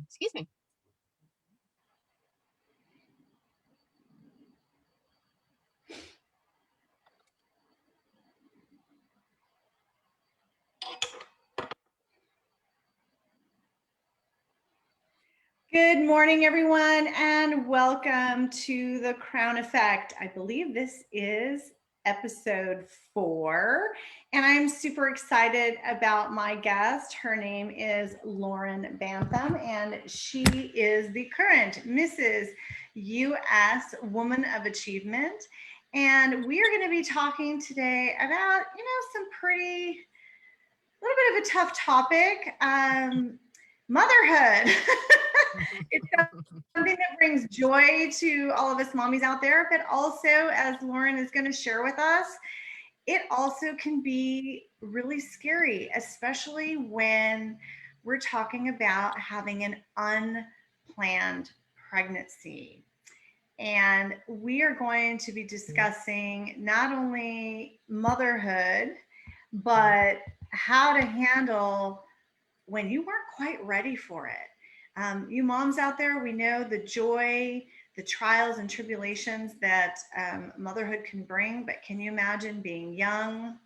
Excuse me. Good morning, everyone, and welcome to the Crown Effect. I believe this is episode 4, and I'm super excited about my guest. Her name is C.R.O.W.N, and she is the current Mrs. U.S. Woman of Achievement. And we are going to be talking today about, some pretty, a little bit of a tough topic, motherhood. It's something that brings joy to all of us mommies out there, but also, as Lauren is going to share with us, it also can be really scary, especially when we're talking about having an unplanned pregnancy. And we are going to be discussing not only motherhood, but how to handle when you weren't quite ready for it. You moms out there, we know the joy, the trials and tribulations that motherhood can bring, but can you imagine being young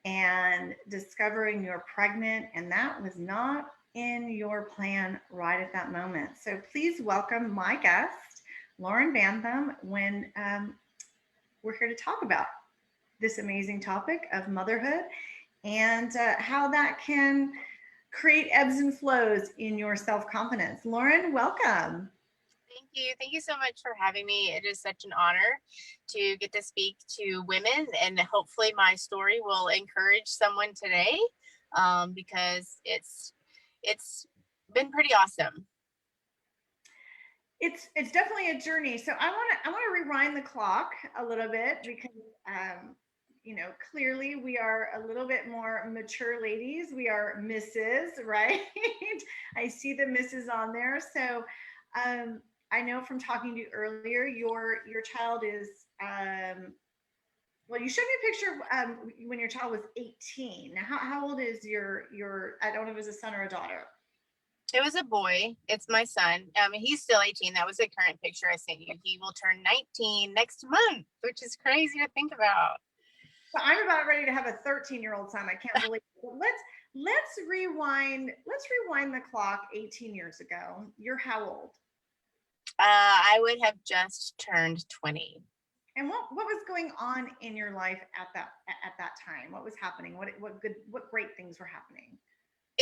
and discovering you're pregnant and that was not in your plan right at that moment? So please welcome my guest, C.R.O.W.N Bantham, when we're here to talk about this amazing topic of motherhood and how that can create ebbs and flows in your self-confidence. Lauren, welcome. Thank you. Thank you so much for having me. It is such an honor to get to speak to women, and hopefully my story will encourage someone today, because it's been pretty awesome. It's definitely a journey. So I want to rewind the clock a little bit because clearly we are a little bit more mature ladies. We are Mrs., right? I see the Mrs. on there. So I know from talking to you earlier, your child is well, you showed me a picture of when your child was 18. Now, how old is your I don't know if it was a son or a daughter. It was a boy. It's my son. He's still 18. That was the current picture I sent you. He will turn 19 next month, which is crazy to think about. So I'm about ready to have a 13-year-old son. I can't believe it. Let's rewind the clock 18 years ago. You're how old? I would have just turned 20. And what was going on in your life at that time? What was happening? What great things were happening?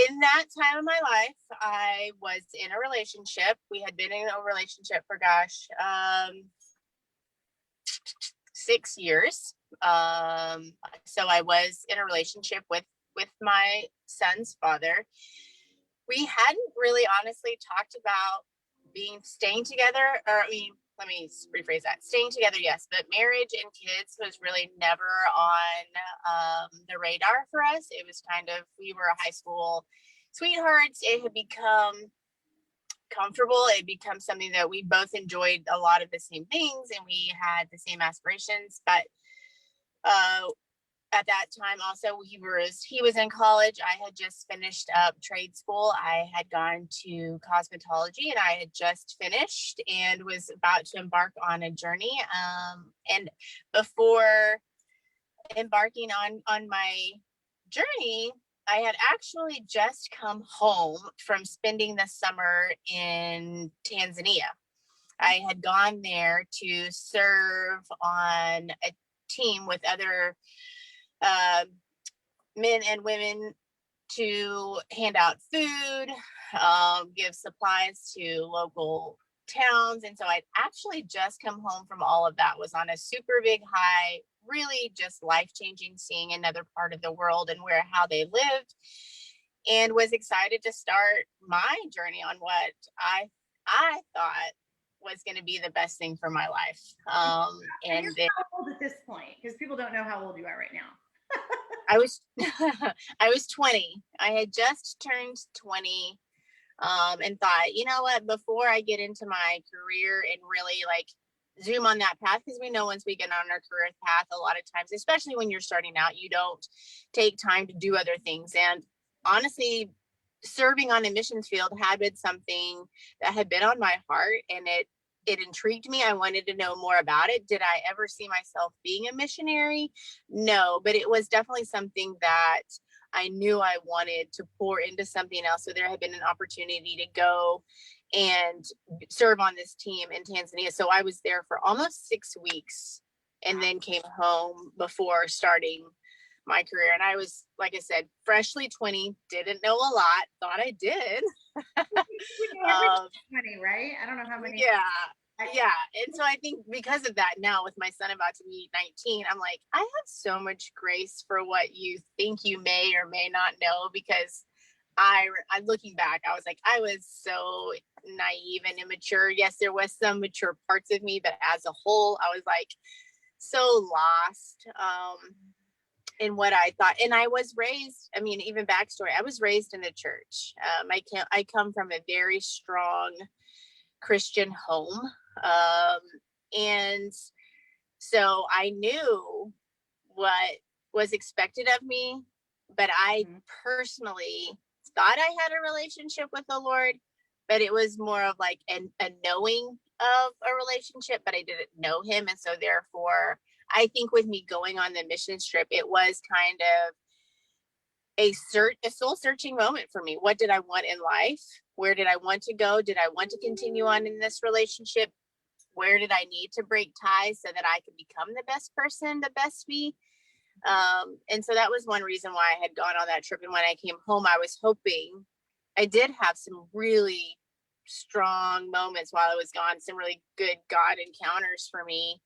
In that time of my life, I was in a relationship. We had been in a relationship for 6 years. So I was in a relationship with my son's father. We hadn't really honestly talked about staying together, let me rephrase that. Staying together, yes, but marriage and kids was really never on the radar for us. It was kind of, we were high school sweethearts. It had become comfortable. It had become something that we both enjoyed a lot of the same things, and we had the same aspirations. But at that time also, he was in college. I had just finished up trade school. I had gone to cosmetology, and I had just finished and was about to embark on a journey. And before embarking on my journey, I had actually just come home from spending the summer in Tanzania. I had gone there to serve on a team with other men and women to hand out food, give supplies to local towns. And so I'd actually just come home from all of that, was on a super big high, really just life-changing, seeing another part of the world and how they lived, and was excited to start my journey on what I thought was going to be the best thing for my life. And you're how old at this point? Because people don't know how old you are right now. I was 20. I had just turned 20, and thought, you know what, before I get into my career and really zoom on that path, because we know once we get on our career path, a lot of times, especially when you're starting out, you don't take time to do other things. And honestly, serving on a missions field had been something that had been on my heart, and it intrigued me. I wanted to know more about it. Did I ever see myself being a missionary? No, but it was definitely something that I knew I wanted to pour into something else. So there had been an opportunity to go and serve on this team in Tanzania. So I was there for almost 6 weeks and then came home before starting my career. And I was, like I said, freshly 20, didn't know a lot, thought I did. um, 20, right? I don't know how many. Yeah. Yeah. And so I think because of that, now with my son about to be 19, I'm like, I have so much grace for what you think you may or may not know, because I looking back, I was like, I was so naive and immature. Yes, there was some mature parts of me, but as a whole, I was like so lost. In what I thought. And I was raised, I mean, even backstory, I was raised in the church. I come from a very strong Christian home. And so I knew what was expected of me, but I personally thought I had a relationship with the Lord, but it was more of like a knowing of a relationship, but I didn't know him. And so therefore, I think with me going on the mission trip, it was kind of a soul searching moment for me. What did I want in life? Where did I want to go? Did I want to continue on in this relationship? Where did I need to break ties so that I could become the best person, the best me? And so that was one reason why I had gone on that trip. And when I came home, I was hoping, I did have some really strong moments while I was gone, some really good God encounters for me.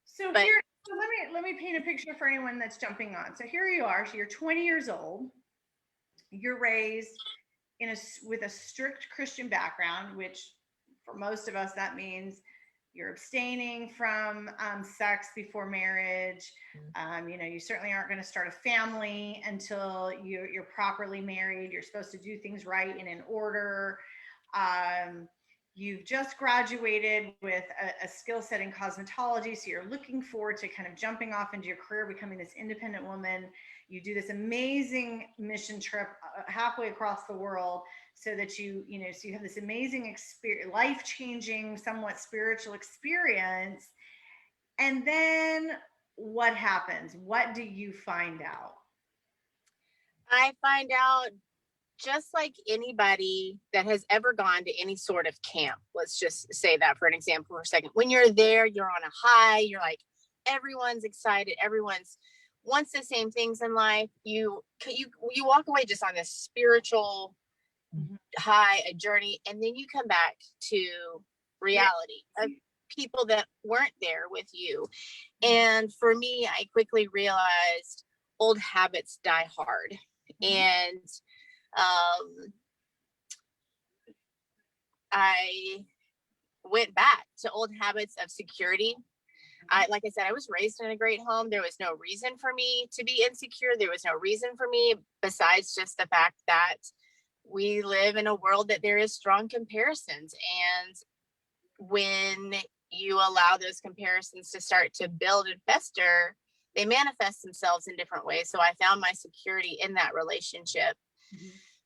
So but, here, so let me paint a picture for anyone that's jumping on. So here you are. So you're 20 years old. You're raised with a strict Christian background, which for most of us that means you're abstaining from sex before marriage. You certainly aren't going to start a family until you're properly married. You're supposed to do things right and in order. You've just graduated with a skill set in cosmetology, so you're looking forward to kind of jumping off into your career, becoming this independent woman. You do this amazing mission trip halfway across the world, so that so you have this amazing experience, life-changing, somewhat spiritual experience. And then what happens? What do you find out? I find out, just like anybody that has ever gone to any sort of camp, let's just say that for an example for a second. When you're there, you're on a high, you're like, everyone's excited, everyone's wants the same things in life. You walk away just on this spiritual high, a journey, and then you come back to reality of people that weren't there with you. And for me, I quickly realized old habits die hard. And I went back to old habits of security. Like I said, I was raised in a great home. There was no reason for me to be insecure. There was no reason for me besides just the fact that we live in a world that there is strong comparisons. And when you allow those comparisons to start to build and fester, they manifest themselves in different ways. So I found my security in that relationship.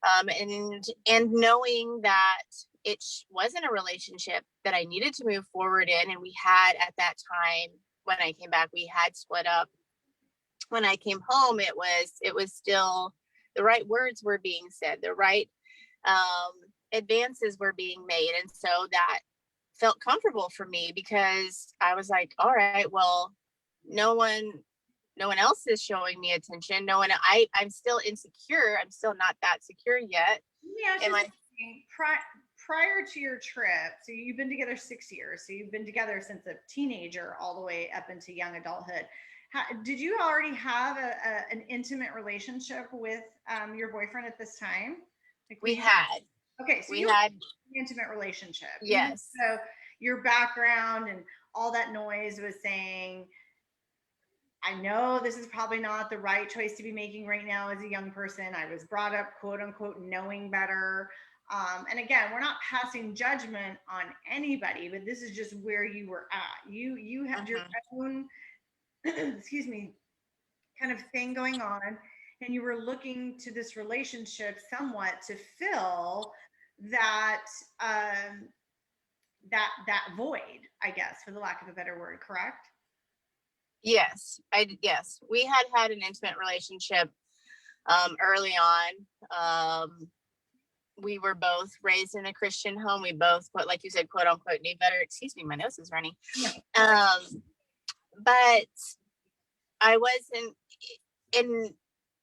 And knowing that it wasn't a relationship that I needed to move forward in. And we had, at that time, when I came back, we had split up. When I came home, it was still, the right words were being said, the right advances were being made. And so that felt comfortable for me, because I was like, all right, well, no one else is showing me attention. I'm still insecure. I'm still not that secure yet. Yeah, prior to your trip, so you've been together 6 years. So you've been together since a teenager all the way up into young adulthood. Did you already have an intimate relationship with your boyfriend at this time? We had. Okay, so we had an intimate relationship. Yes. So your background and all that noise was saying, I know this is probably not the right choice to be making right now as a young person. I was brought up, quote unquote, knowing better. And again, we're not passing judgment on anybody, but this is just where you were at. You had your own, excuse me, kind of thing going on. and you were looking to this relationship somewhat to fill that that void, I guess, for the lack of a better word, correct? Yes, we had an intimate relationship early on. We were both raised in a Christian home. We both, like you said, quote unquote, knew better. Excuse me, my nose is running. Yeah. But I wasn't in,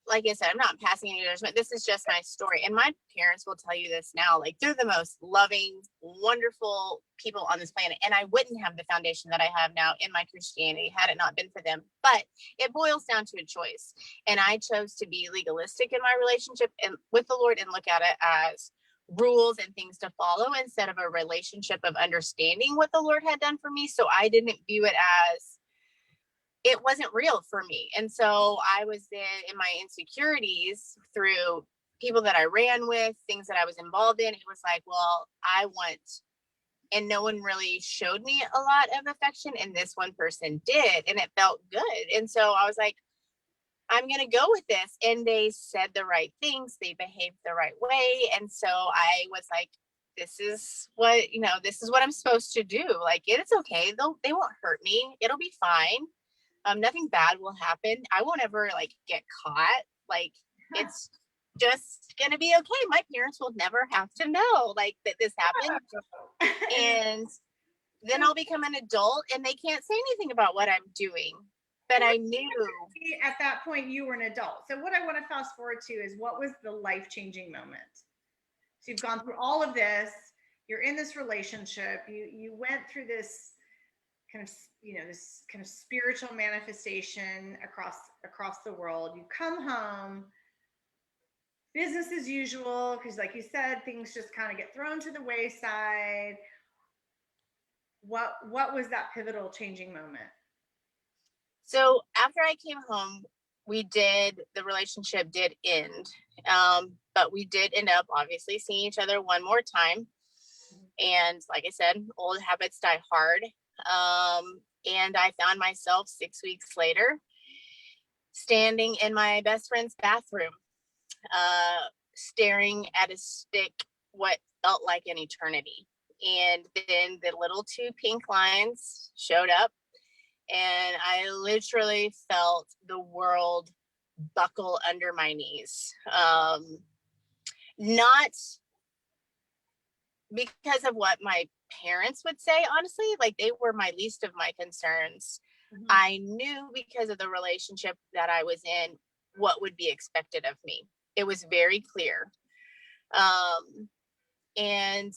like I said, I'm not passing any judgment. This is just my story. And my parents will tell you this now. Like, they're the most loving, wonderful people on this planet. And I wouldn't have the foundation that I have now in my Christianity had it not been for them. But it boils down to a choice. And I chose to be legalistic in my relationship and with the Lord and look at it as rules and things to follow instead of a relationship of understanding what the Lord had done for me. So I didn't view it as, it wasn't real for me. And so I was in my insecurities through people that I ran with, things that I was involved in. It was like, well, I want, and no one really showed me a lot of affection, and this one person did, and it felt good. And so I was like, I'm going to go with this. And they said the right things, they behaved the right way. And so I was like, this is what, this is what I'm supposed to do. Like, it's okay. They won't hurt me. It'll be fine. Nothing bad will happen. I won't ever like get caught. Like, it's just gonna be okay. My parents will never have to know like that this happened. And then I'll become an adult and they can't say anything about what I'm doing. But I knew at that point you were an adult. So what I want to fast forward to is, what was the life-changing moment? So you've gone through all of this, you're in this relationship, you went through this kind of, this kind of spiritual manifestation across the world. You come home, business as usual, because like you said, things just kind of get thrown to the wayside. What was that pivotal changing moment? So after I came home, the relationship did end. But we did end up obviously seeing each other one more time. And like I said, old habits die hard. And I found myself 6 weeks later standing in my best friend's bathroom, staring at a stick, what felt like an eternity. And then the little 2 pink lines showed up, and I literally felt the world buckle under my knees. Not because of what my parents would say, honestly, like they were my least of my concerns. Mm-hmm. I knew because of the relationship that I was in what would be expected of me. It was very clear. And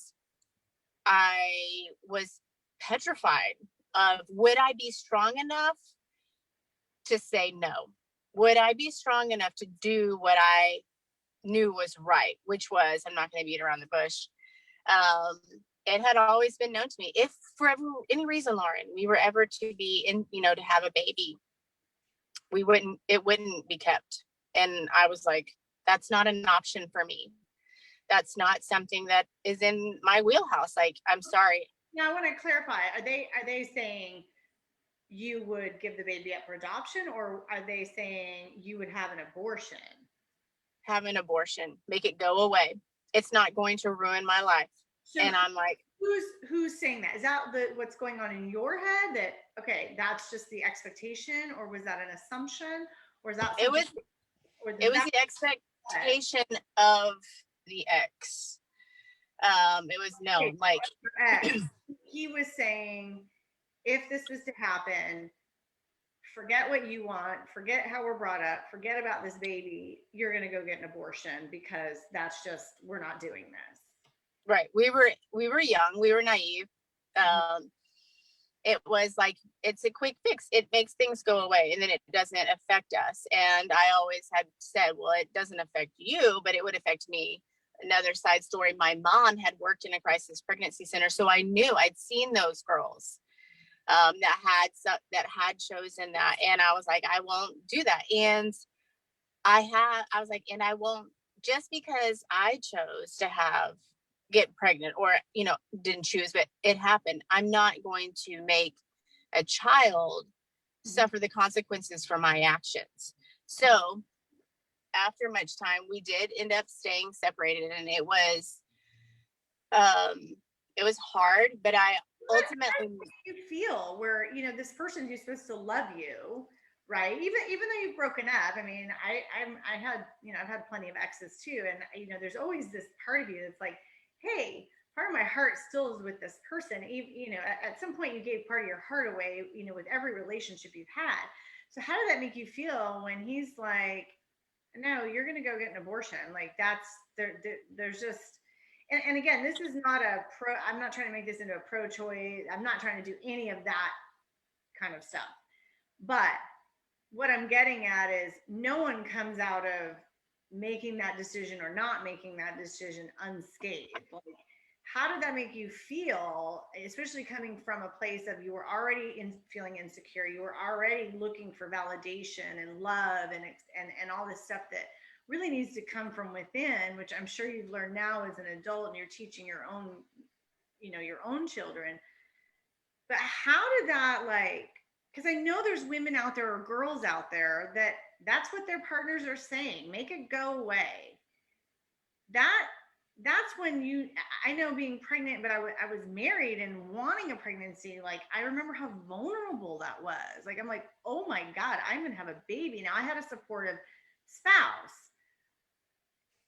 I was petrified of, would I be strong enough to say no? Would I be strong enough to do what I knew was right, which was, I'm not going to beat around the bush. It had always been known to me, if for any reason, Lauren, we were ever to be in, to have a baby, it wouldn't be kept. And I was like, that's not an option for me. That's not something that is in my wheelhouse. Like, I'm sorry. Now I want to clarify. Are they saying you would give the baby up for adoption, or are they saying you would have an abortion? Have an abortion. Make it go away. It's not going to ruin my life. So and I'm like, who's saying that? Is that what's going on in your head, that okay, that's just the expectation, or was that an assumption, or is that it was the expectation of the ex. It was known, like he was saying, if this was to happen, forget what you want, forget how we're brought up, forget about this baby, you're going to go get an abortion, because that's just, we're not doing this. Right. We were young, we were naive. It was like, it's a quick fix. It makes things go away and then it doesn't affect us. And I always had said, well, it doesn't affect you, but it would affect me. Another side story, my mom had worked in a crisis pregnancy center. So I knew, I'd seen those girls that had chosen that. And I was like, I won't do that. And I was like, and I won't, just because I chose to get pregnant, or, didn't choose, but it happened. I'm not going to make a child suffer the consequences for my actions. So after much time, we did end up staying separated, and it was hard, but I ultimately. How do you feel where, this person who's supposed to love you, right? Even though you've broken up, I mean, I had, I've had plenty of exes too, and there's always this part of you that's like, hey, part of my heart still is with this person. At some point you gave part of your heart away, with every relationship you've had. So how did that make you feel when he's like, no, you're going to go get an abortion? Like there's just, and again, this is not a pro, I'm not trying to make this into a pro choice. I'm not trying to do any of that kind of stuff. But what I'm getting at is no one comes out of making that decision or not making that decision unscathed. Like, how did that make you feel, especially coming from a place of you were already feeling insecure, you were already looking for validation and love and all this stuff that really needs to come from within, which I'm sure you've learned now as an adult and you're teaching your own, your own children. But how did that, like, because I know there's women out there or girls out there that that's what their partners are saying, make it go away. That that's when you, I know being pregnant, but I was married and wanting a pregnancy. Like, I remember how vulnerable that was. Like, I'm like, oh my God, I'm going to have a baby. Now I had a supportive spouse.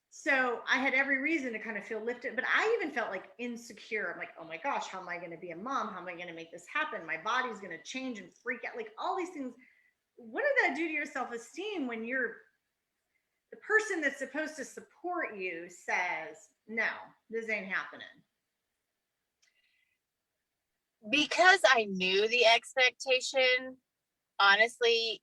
So I had every reason to kind of feel lifted, but I even felt like insecure. I'm like, oh my gosh, how am I going to be a mom? How am I going to make this happen? My body's going to change and freak out. Like all these things. What did that do to your self-esteem when the person that's supposed to support you says, no, this ain't happening? Because I knew the expectation, honestly,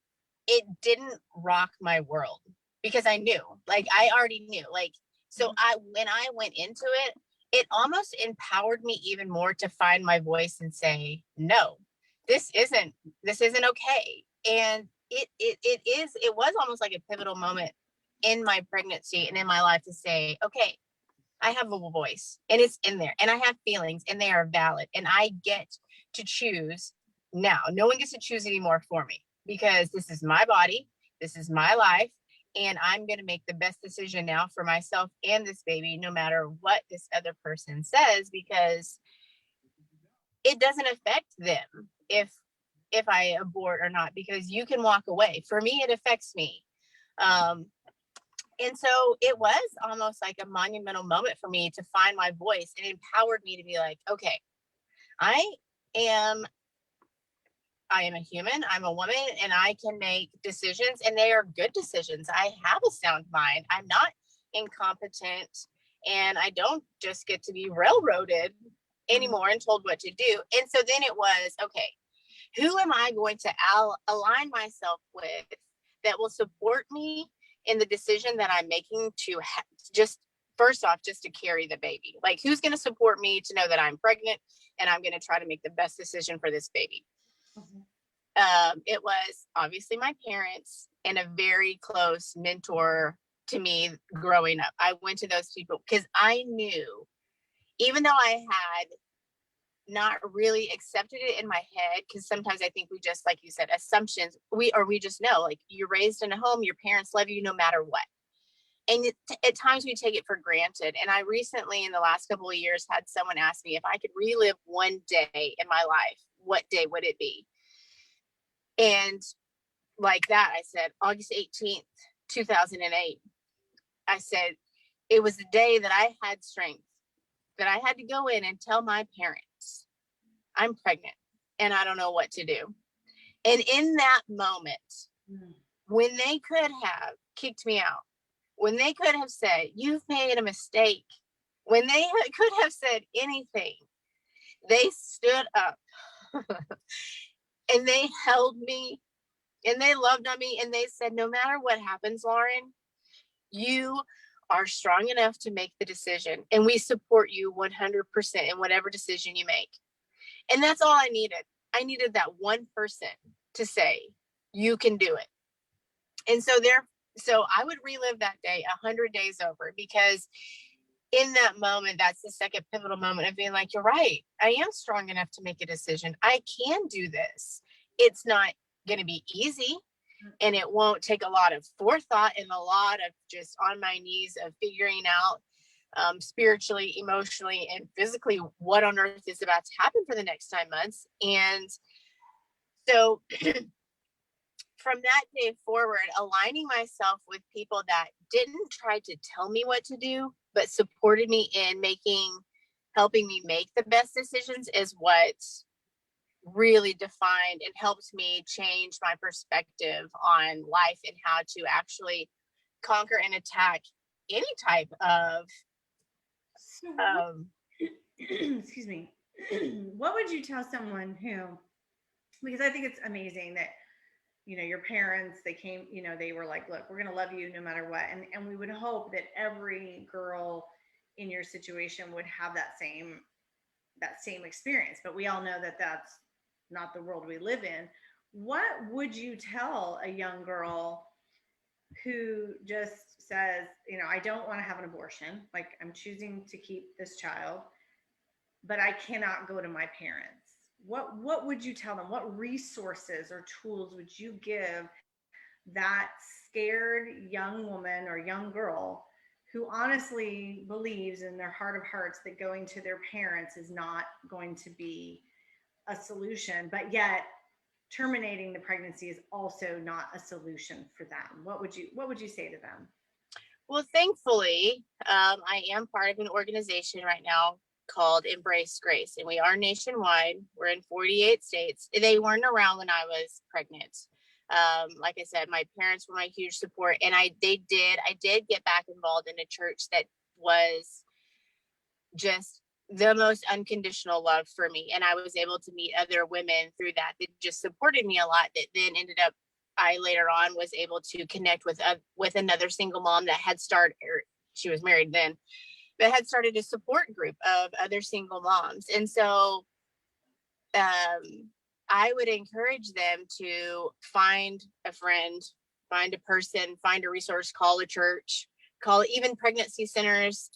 it didn't rock my world because I knew, like, I already knew, like, so when I went into it, it almost empowered me even more to find my voice and say, no, this isn't okay. And it was almost like a pivotal moment in my pregnancy and in my life to say, okay, I have a voice and it's in there and I have feelings and they are valid and I get to choose now. No one gets to choose anymore for me because this is my body. This is my life. And I'm going to make the best decision now for myself and this baby, no matter what this other person says, because it doesn't affect them if I abort or not, because you can walk away. For me, it affects me. And so it was almost like a monumental moment for me to find my voice, and empowered me to be like, okay, I am a human, I'm a woman, and I can make decisions, and they are good decisions. I have a sound mind. I'm not incompetent, and I don't just get to be railroaded anymore and told what to do. And so then it was, okay, who am I going to align myself with that will support me in the decision that I'm making to just first off, just to carry the baby? Like, who's going to support me to know that I'm pregnant and I'm going to try to make the best decision for this baby? It was obviously my parents and a very close mentor to me growing up. I went to those people because I knew, even though I had not really accepted it in my head, because sometimes I think we just, like you said, assumptions, we just know, like, you're raised in a home, your parents love you no matter what, and at times we take it for granted. And I recently, in the last couple of years, had someone ask me if I could relive one day in my life, what day would it be? And like that, I said August 18th 2008. I said it was the day that I had strength, that I had to go in and tell my parents I'm pregnant and I don't know what to do. And in that moment, when they could have kicked me out, when they could have said, you've made a mistake, when they could have said anything, they stood up and they held me and they loved on me. And they said, no matter what happens, Lauren, you are strong enough to make the decision. And we support you 100% in whatever decision you make. And that's all I needed. I needed that one person to say, you can do it. And so I would relive that day 100 days over, because in that moment, that's the second pivotal moment of being like, you're right. I am strong enough to make a decision. I can do this. It's not going to be easy. and it won't take a lot of forethought and a lot of just on my knees of figuring out spiritually, emotionally, and physically what on earth is about to happen for the next 9 months. And so from that day forward, aligning myself with people that didn't try to tell me what to do, but supported me in helping me make the best decisions is what really defined and helped me change my perspective on life and how to actually conquer and attack any type of So, um, excuse me. What would you tell someone who, because I think it's amazing that, your parents, they came, they were like, look, we're going to love you no matter what. And we would hope that every girl in your situation would have that same experience, but we all know that that's not the world we live in. What would you tell a young girl who just says, I don't want to have an abortion, like I'm choosing to keep this child, but I cannot go to my parents? What would you tell them? What resources or tools would you give that scared young woman or young girl who honestly believes in their heart of hearts that going to their parents is not going to be a solution, but yet terminating the pregnancy is also not a solution for them? What would you say to them? well, thankfully, I am part of an organization right now called Embrace Grace, and we are nationwide. We're in 48 states. They weren't around when I was pregnant. Like I said, my parents were my huge support, and I did get back involved in a church that was just the most unconditional love for me, and I was able to meet other women through that just supported me a lot, that then ended up, I later on was able to connect with another single mom that had started, she was married then, but had started a support group of other single moms. And so I would encourage them to find a friend, find a person, find a resource, call a church, call even pregnancy centers.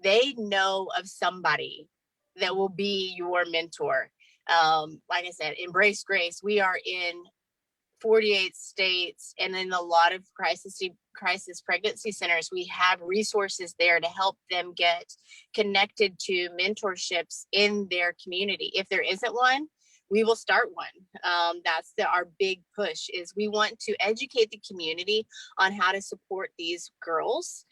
They know of somebody that will be your mentor. Like I said, Embrace Grace. We are in 48 states, and in a lot of crisis pregnancy centers, we have resources there to help them get connected to mentorships in their community. If there isn't one, we will start one. That's our big push, is we want to educate the community on how to support these girls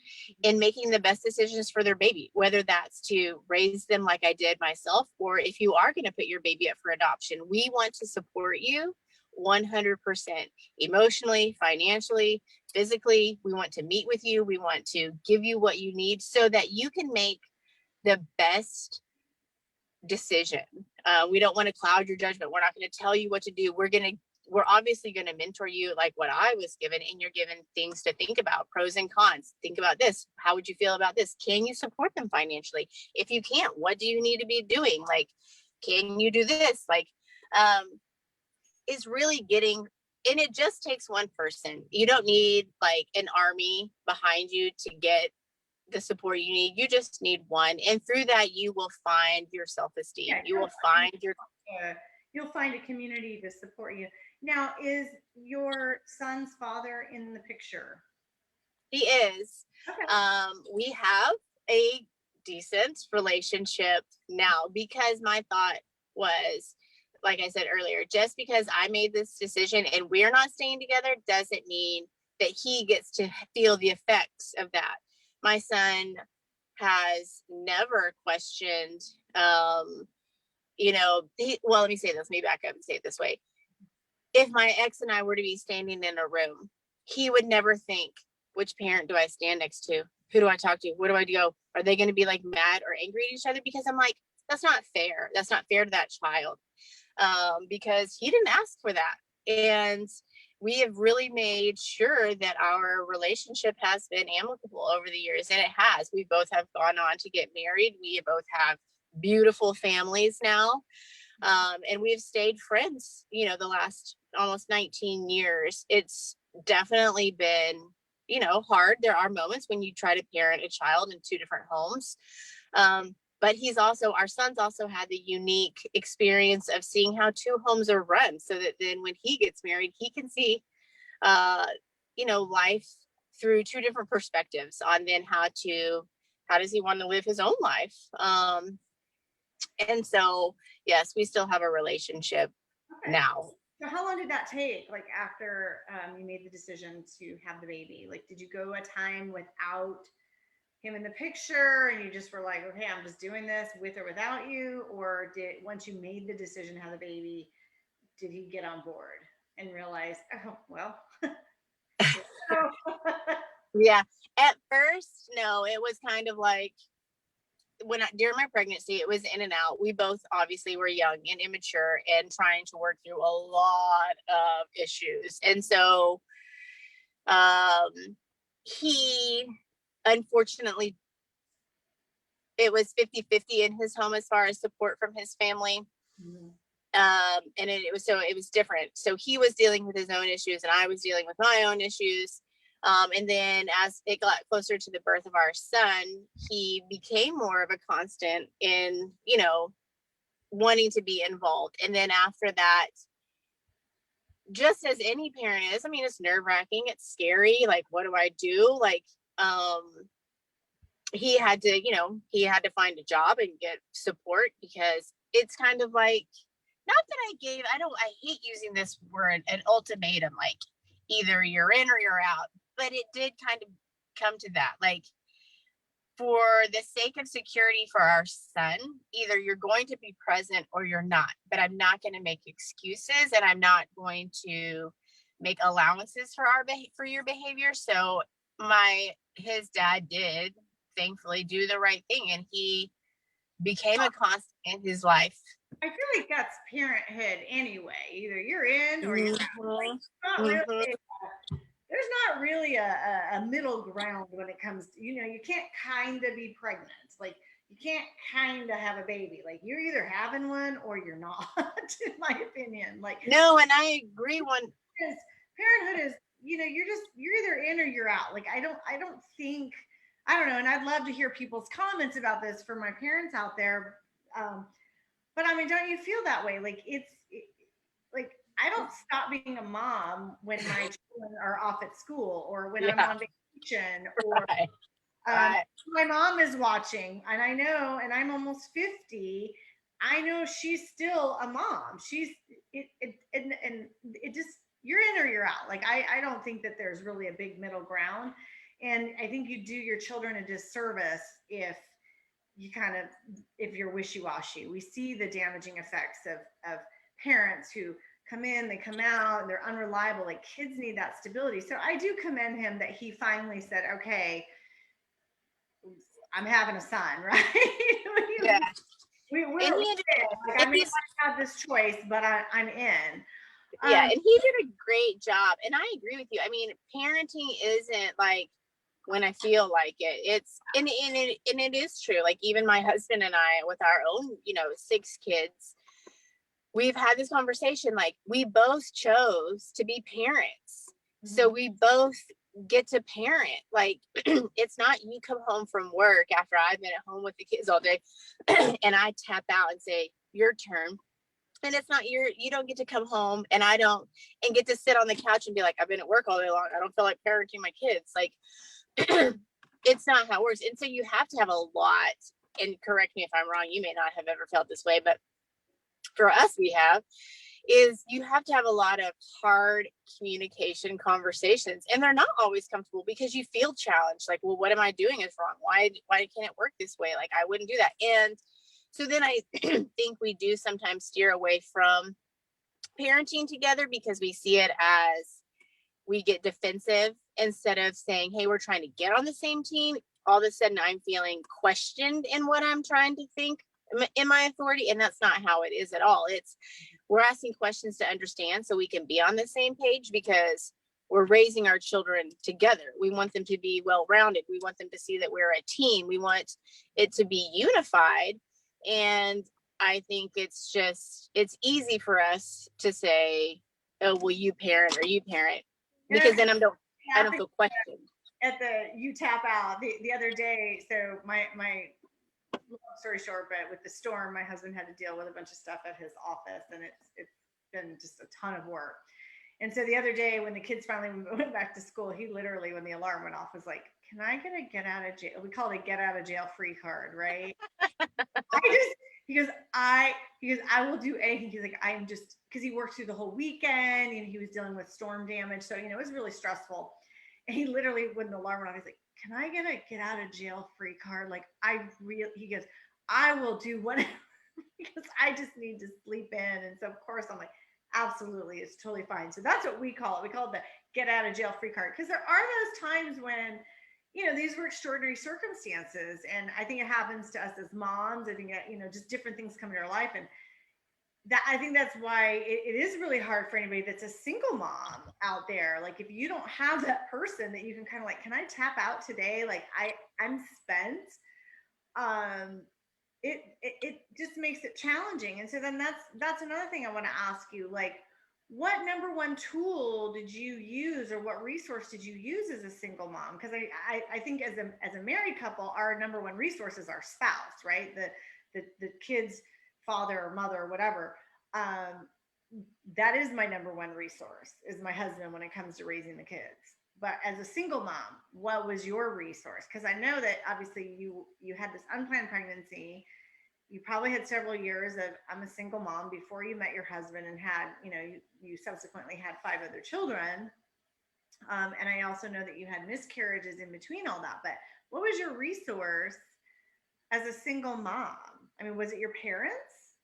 in making the best decisions for their baby, whether that's to raise them like I did myself, or if you are going to put your baby up for adoption. We want to support you 100%, emotionally, financially, physically. We want to meet with you. We want to give you what you need so that you can make the best decision. We don't want to cloud your judgment. We're not going to tell you what to do. We're obviously going to mentor you like what I was given, and you're given things to think about, pros and cons. Think about this. How would you feel about this? Can you support them financially? If you can't, what do you need to be doing? Like, can you do this? Like, is really getting, and it just takes one person. You don't need like an army behind you to get the support you need. You just need one, and through that you will find your self-esteem. Yeah, You will find your you'll find a community to support you. Now, is your son's father in the picture? he is. Okay. We have a decent relationship now, because my thought was, like I said earlier, just because I made this decision and we're not staying together doesn't mean that he gets to feel the effects of that. My son has never questioned, well, let me say this, maybe back up and say it this way. If my ex and I were to be standing in a room, he would never think, which parent do I stand next to? Who do I talk to? Where do I go? Are they going to be like mad or angry at each other? Because I'm like, that's not fair. That's not fair to that child, because he didn't ask for that. And we have really made sure that our relationship has been amicable over the years, and it has. We both have gone on to get married. We both have beautiful families now. And we've stayed friends, the last almost 19 years. It's definitely been, hard. There are moments when you try to parent a child in two different homes. But our son's also had the unique experience of seeing how two homes are run, so that then when he gets married, he can see life through two different perspectives on then how does he want to live his own life. And so, yes, we still have a relationship now. So how long did that take? Like after you made the decision to have the baby, like did you go a time without him in the picture and you just were like, okay, I'm just doing this with or without you? Or did, once you made the decision to have the baby, did he get on board and realize, oh, well, Yeah. At first, no, it was kind of like during my pregnancy, it was in and out. We both obviously were young and immature and trying to work through a lot of issues. And so he, unfortunately, it was 50-50 in his home as far as support from his family. Mm-hmm. And it was different. So he was dealing with his own issues and I was dealing with my own issues. And then as it got closer to the birth of our son, he became more of a constant in, wanting to be involved. And then after that, just as any parent is, I mean, it's nerve-wracking, it's scary. Like, what do I do? Like, he had to find a job and get support, because it's kind of like, not that I hate using this word, an ultimatum, like either you're in or you're out, but it did kind of come to that. Like, for the sake of security for our son, either you're going to be present or you're not, but I'm not going to make excuses and I'm not going to make allowances for your behavior. So his dad did thankfully do the right thing, and he became a constant in his life. I feel like that's parenthood anyway. Either you're in or you're out. Like, there's not really a middle ground when it comes to, you can't kind of be pregnant. Like, you can't kind of have a baby. Like, you're either having one or you're not, in my opinion. Like, no, and I agree. Parenthood is, you're either in or you're out. Like, I don't think, I don't know. And I'd love to hear people's comments about this for my parents out there. But I mean, don't you feel that way? Like, like, I don't stop being a mom when my children are off at school or when I'm on vacation or my mom is watching, and I know, and I'm almost 50. I know she's still a mom. And it just, you're in or you're out. Like, I don't think that there's really a big middle ground. And I think you do your children a disservice if you're wishy-washy. We see the damaging effects of parents who come in, they come out, and they're unreliable. Like, kids need that stability. So I do commend him that he finally said, okay, I'm having a son, right? Yeah. I may not have this choice, but I'm in. Yeah, and he did a great job. And I agree with you. I mean, parenting isn't like when I feel like it. It's and it is true. Like, even my husband and I, with our own, 6 kids, we've had this conversation. Like, we both chose to be parents. Mm-hmm. So we both get to parent. Like, it's not you come home from work after I've been at home with the kids all day and I tap out and say, your turn. And it's not you don't get to come home and I don't, and get to sit on the couch and be like, I've been at work all day long, I don't feel like parenting my kids. Like, it's not how it works. And so you have to have a lot, and correct me if I'm wrong, you may not have ever felt this way, but for us, you have to have a lot of hard communication conversations, and they're not always comfortable because you feel challenged. Like, well, what am I doing is wrong? Why can't it work this way? Like, I wouldn't do that. And so then I think we do sometimes steer away from parenting together because we see it as we get defensive instead of saying, hey, we're trying to get on the same team. All of a sudden I'm feeling questioned in what I'm trying to think in my authority. And that's not how it is at all. We're asking questions to understand so we can be on the same page, because we're raising our children together. We want them to be well-rounded. We want them to see that we're a team. We want it to be unified. And I think it's easy for us to say, oh, well, you parent or you parent, because then I don't feel questioned. At you tap out the other day. So my long story short, but with the storm, my husband had to deal with a bunch of stuff at his office, and it's been just a ton of work. And so the other day when the kids finally went back to school, he literally, when the alarm went off, was like, "Can I get out of jail?" We call it a get out of jail free card, right? I just he goes, I will do anything. He's like, I'm just because he worked through the whole weekend and he was dealing with storm damage. So, it was really stressful. And he literally, when the alarm went off, he's like, "Can I get a get out of jail free card?" Like, he goes, "I will do whatever," because I just need to sleep in. And so, of course, I'm like, absolutely, it's totally fine. So that's what we call it. We call it the get out of jail free card, because there are those times when, these were extraordinary circumstances. And I think it happens to us as moms. I think, just different things come in our life. And that, I think that's why it is really hard for anybody that's a single mom out there. Like, if you don't have that person that you can kind of like, can I tap out today? Like, I'm spent. Um, it just makes it challenging. And so then that's another thing I want to ask you. Like, what number one tool did you use, or what resource did you use as a single mom? Because I think as a married couple, our number one resource is our spouse, right? The kids' father or mother or whatever. Um, that is my number one resource, is my husband when it comes to raising the kids. But as a single mom, what was your resource? Because I know that obviously you had this unplanned pregnancy. You probably had several years of, I'm a single mom, before you met your husband and had, you subsequently had 5 other children. And I also know that you had miscarriages in between all that. But what was your resource as a single mom? I mean, was it your parents?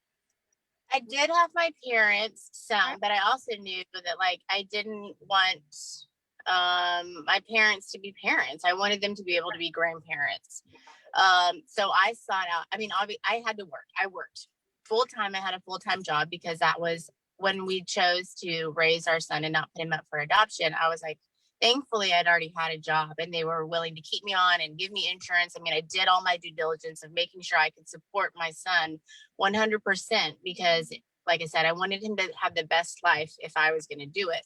I did have my parents Okay. some, but I also knew that like I didn't want my parents to be parents. I wanted them to be able to be grandparents. So I sought out, I mean, I had to work. I worked full time. I had a full time job because that was when we chose to raise our son and not put him up for adoption. I was like, thankfully, I'd already had a job and they were willing to keep me on and give me insurance. I mean, I did all my due diligence of making sure I could support my son 100% because, like I said, I wanted him to have the best life if I was going to do it.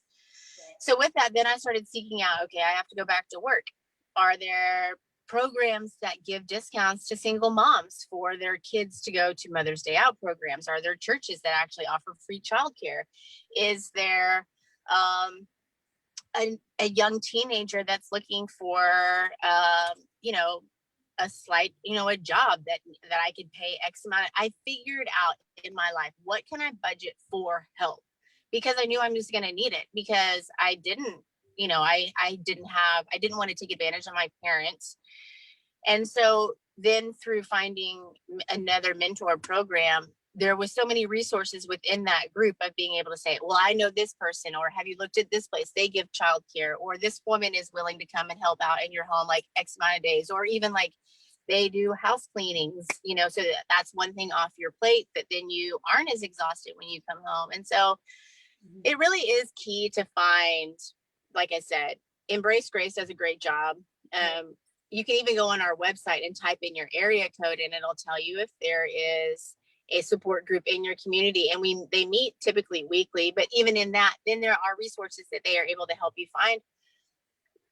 So with that, then I started seeking out, okay, I have to go back to work. Are there programs that give discounts to single moms for their kids to go to Mother's Day Out programs? Are there churches that actually offer free childcare? Is there a young teenager that's looking for, a slight, a job that I could pay X amount? I figured out in my life, what can I budget for help? Because I knew I'm just going to need it, because I didn't, I didn't want to take advantage of my parents. And so then through finding another mentor program, there was so many resources within that group of being able to say, well, I know this person, or have you looked at this place? They give childcare, or this woman is willing to come and help out in your home like X amount of days, or even like they do house cleanings, so that's one thing off your plate, that then you aren't as exhausted when you come home. And so it really is key to find, like I said, Embrace Grace does a great job. You can even go on our website and type in your area code, and it'll tell you if there is a support group in your community. And they meet typically weekly, but even in that, then there are resources that they are able to help you find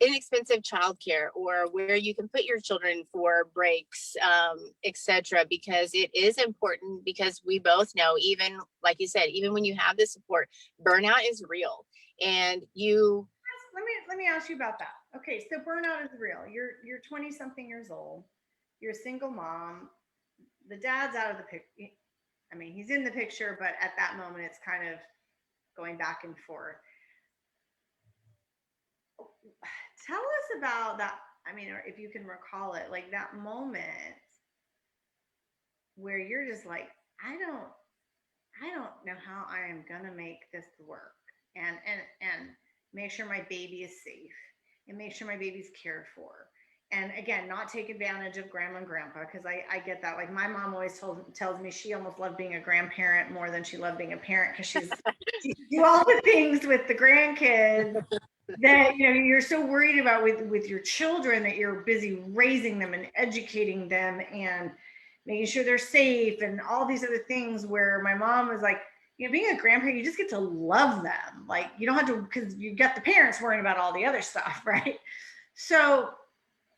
inexpensive childcare, or where you can put your children for breaks, etc. Because it is important, because we both know, even like you said, even when you have the support, burnout is real. And Let me ask you about that. Okay, so burnout is real. You're 20 something years old. You're a single mom. The dad's out of the picture. I mean, he's in the picture, but at that moment, it's kind of going back and forth. Tell us about that. I mean, or if you can recall it, like that moment where you're just like, I don't know how I am gonna make this work, and make sure my baby is safe, and make sure my baby's cared for. And again, not take advantage of grandma and grandpa, because I get that. Like, my mom always tells me she almost loved being a grandparent more than she loved being a parent, because she do all the things with the grandkids that you're so worried about with your children, that you're busy raising them and educating them and making sure they're safe and all these other things, where my mom was like, being a grandparent, you just get to love them. Like, you don't have to, because you got the parents worrying about all the other stuff, right? So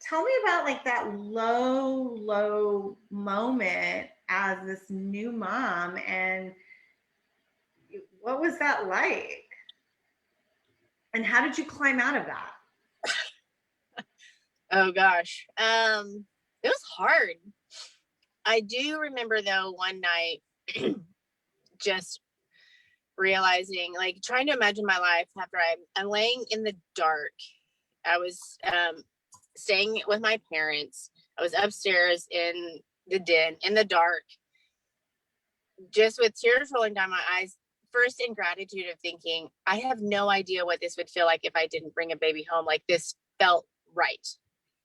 tell me about like that low moment as this new mom, and what was that like? And how did you climb out of that? Oh gosh. It was hard. I do remember though one night just realizing, like, trying to imagine my life after I'm laying in the dark. I was staying with my parents. I was upstairs in the den in the dark, just with tears rolling down my eyes. First, in gratitude of thinking, I have no idea what this would feel like if I didn't bring a baby home. Like, this felt right.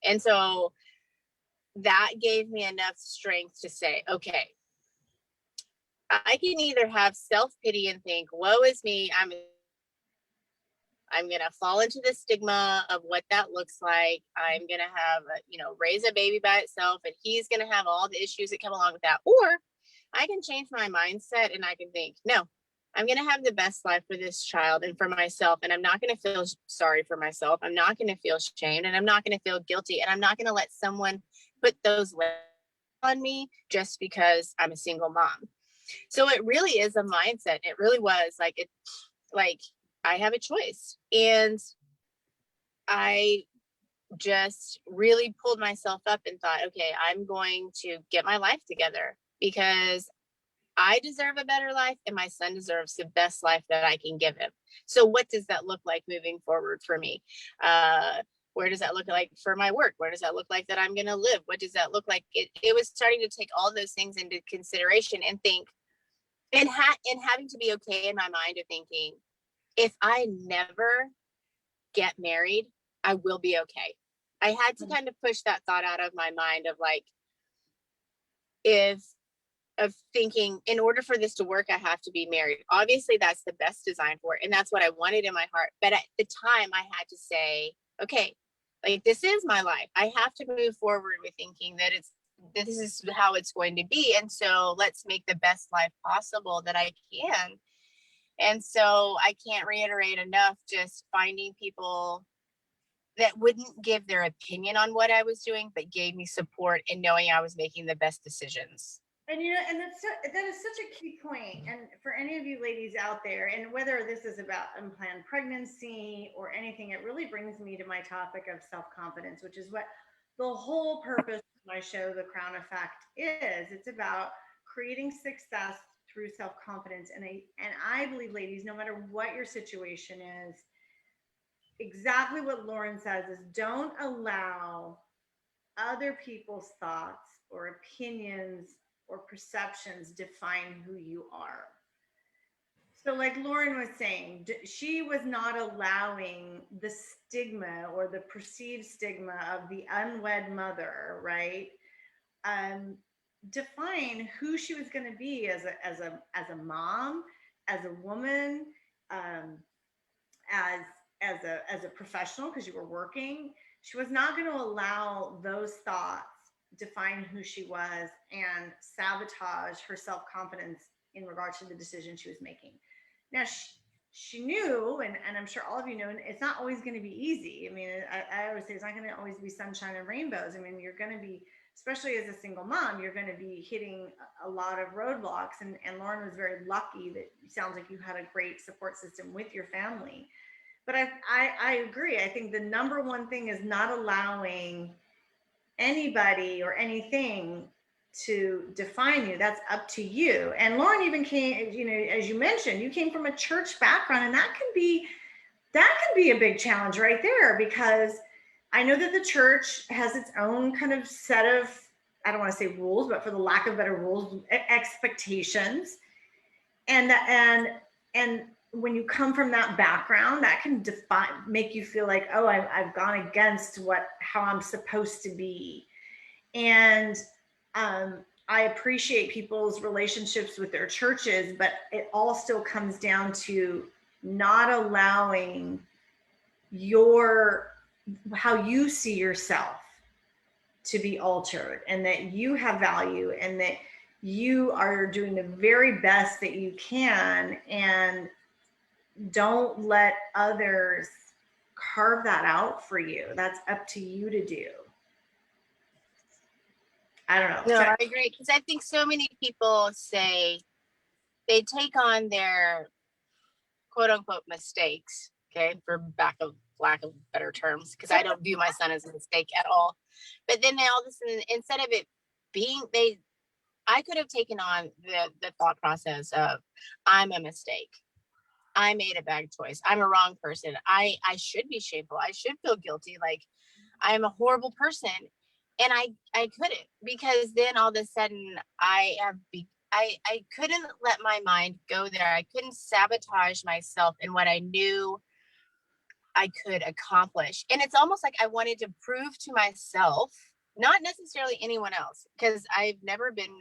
And so that gave me enough strength to say, okay, I can either have self-pity and think, woe is me, I'm going to fall into the stigma of what that looks like. I'm going to have, raise a baby by itself, and he's going to have all the issues that come along with that. Or I can change my mindset and I can think, no, I'm going to have the best life for this child and for myself. And I'm not going to feel sorry for myself. I'm not going to feel shamed, and I'm not going to feel guilty. And I'm not going to let someone put those labels on me just because I'm a single mom. So it really is a mindset. It really was like I have a choice. And I just really pulled myself up and thought, okay, I'm going to get my life together because I deserve a better life and my son deserves the best life that I can give him. So what does that look like moving forward for me? Where does that look like for my work? Where does that look like that I'm going to live? What does that look like? It was starting to take all those things into consideration and think, and having to be okay in my mind of thinking, if I never get married, I will be okay. I had to kind of push that thought out of my mind of like, if of thinking, in order for this to work, I have to be married. Obviously, that's the best design for it. And that's what I wanted in my heart. But at the time, I had to say, okay, like, this is my life. I have to move forward with thinking that this is how it's going to be. And so let's make the best life possible that I can. And so I can't reiterate enough just finding people that wouldn't give their opinion on what I was doing, but gave me support in knowing I was making the best decisions. And that is such a key point. And for any of you ladies out there, and whether this is about unplanned pregnancy or anything, it really brings me to my topic of self-confidence, which is what the whole purpose of my show, The Crown Effect, is. It's about creating success through self-confidence. And I believe, ladies, no matter what your situation is, exactly what Lauren says is, don't allow other people's thoughts or opinions or perceptions define who you are. So, like Lauren was saying, she was not allowing the stigma or the perceived stigma of the unwed mother, right? Um, define who she was going to be as a mom, as a woman, um, as as a professional, because you were working. She was not going to allow those thoughts define who she was and sabotage her self-confidence in regards to the decision she was making. Now she knew, and I'm sure all of you know, it's not always going to be easy. I mean, I always say it's not going to always be sunshine and rainbows. I mean, you're going to be, especially as a single mom, you're going to be hitting a lot of roadblocks. And Lauren was very lucky that it sounds like you had a great support system with your family. But I agree. I think the number one thing is not allowing anybody or anything to define you. That's up to you. And Lauren even came, as you mentioned, you came from a church background, and that can be a big challenge right there, because I know that the church has its own kind of set of, I don't want to say rules, but for the lack of better rules, expectations. And when you come from that background, that can make you feel like, oh, I've gone against how I'm supposed to be. And I appreciate people's relationships with their churches, but it all still comes down to not allowing how you see yourself to be altered, and that you have value, and that you are doing the very best that you can, and don't let others carve that out for you. That's up to you to do. I don't know. No, I agree, because I think so many people say they take on their quote unquote mistakes Okay, for lack of better terms, because I don't view my son as a mistake at all. But then they all of a sudden, instead of it being I could have taken on the thought process of, I'm a mistake. I made a bad choice. I'm a wrong person. I should be shameful. I should feel guilty. Like I'm a horrible person. And I couldn't, because then all of a sudden I couldn't let my mind go there. I couldn't sabotage myself in what I knew I could accomplish. And it's almost like I wanted to prove to myself, not necessarily anyone else, because I've never been,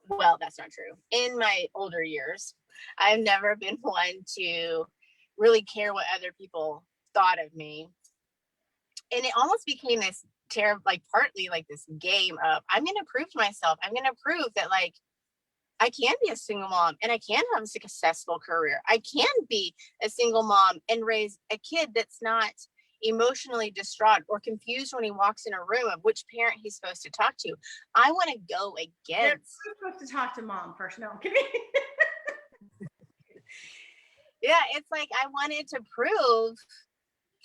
well, that's not true. In my older years, I've never been one to really care what other people thought of me. And it almost became this terrible, like partly like this game of, I'm going to prove to myself, I'm going to prove that like I can be a single mom and I can have a successful career. I can be a single mom and raise a kid that's not emotionally distraught or confused when he walks in a room of which parent he's supposed to talk to. I want to go against. You're supposed to talk to mom first. No, I'm kidding. Yeah, it's like I wanted to prove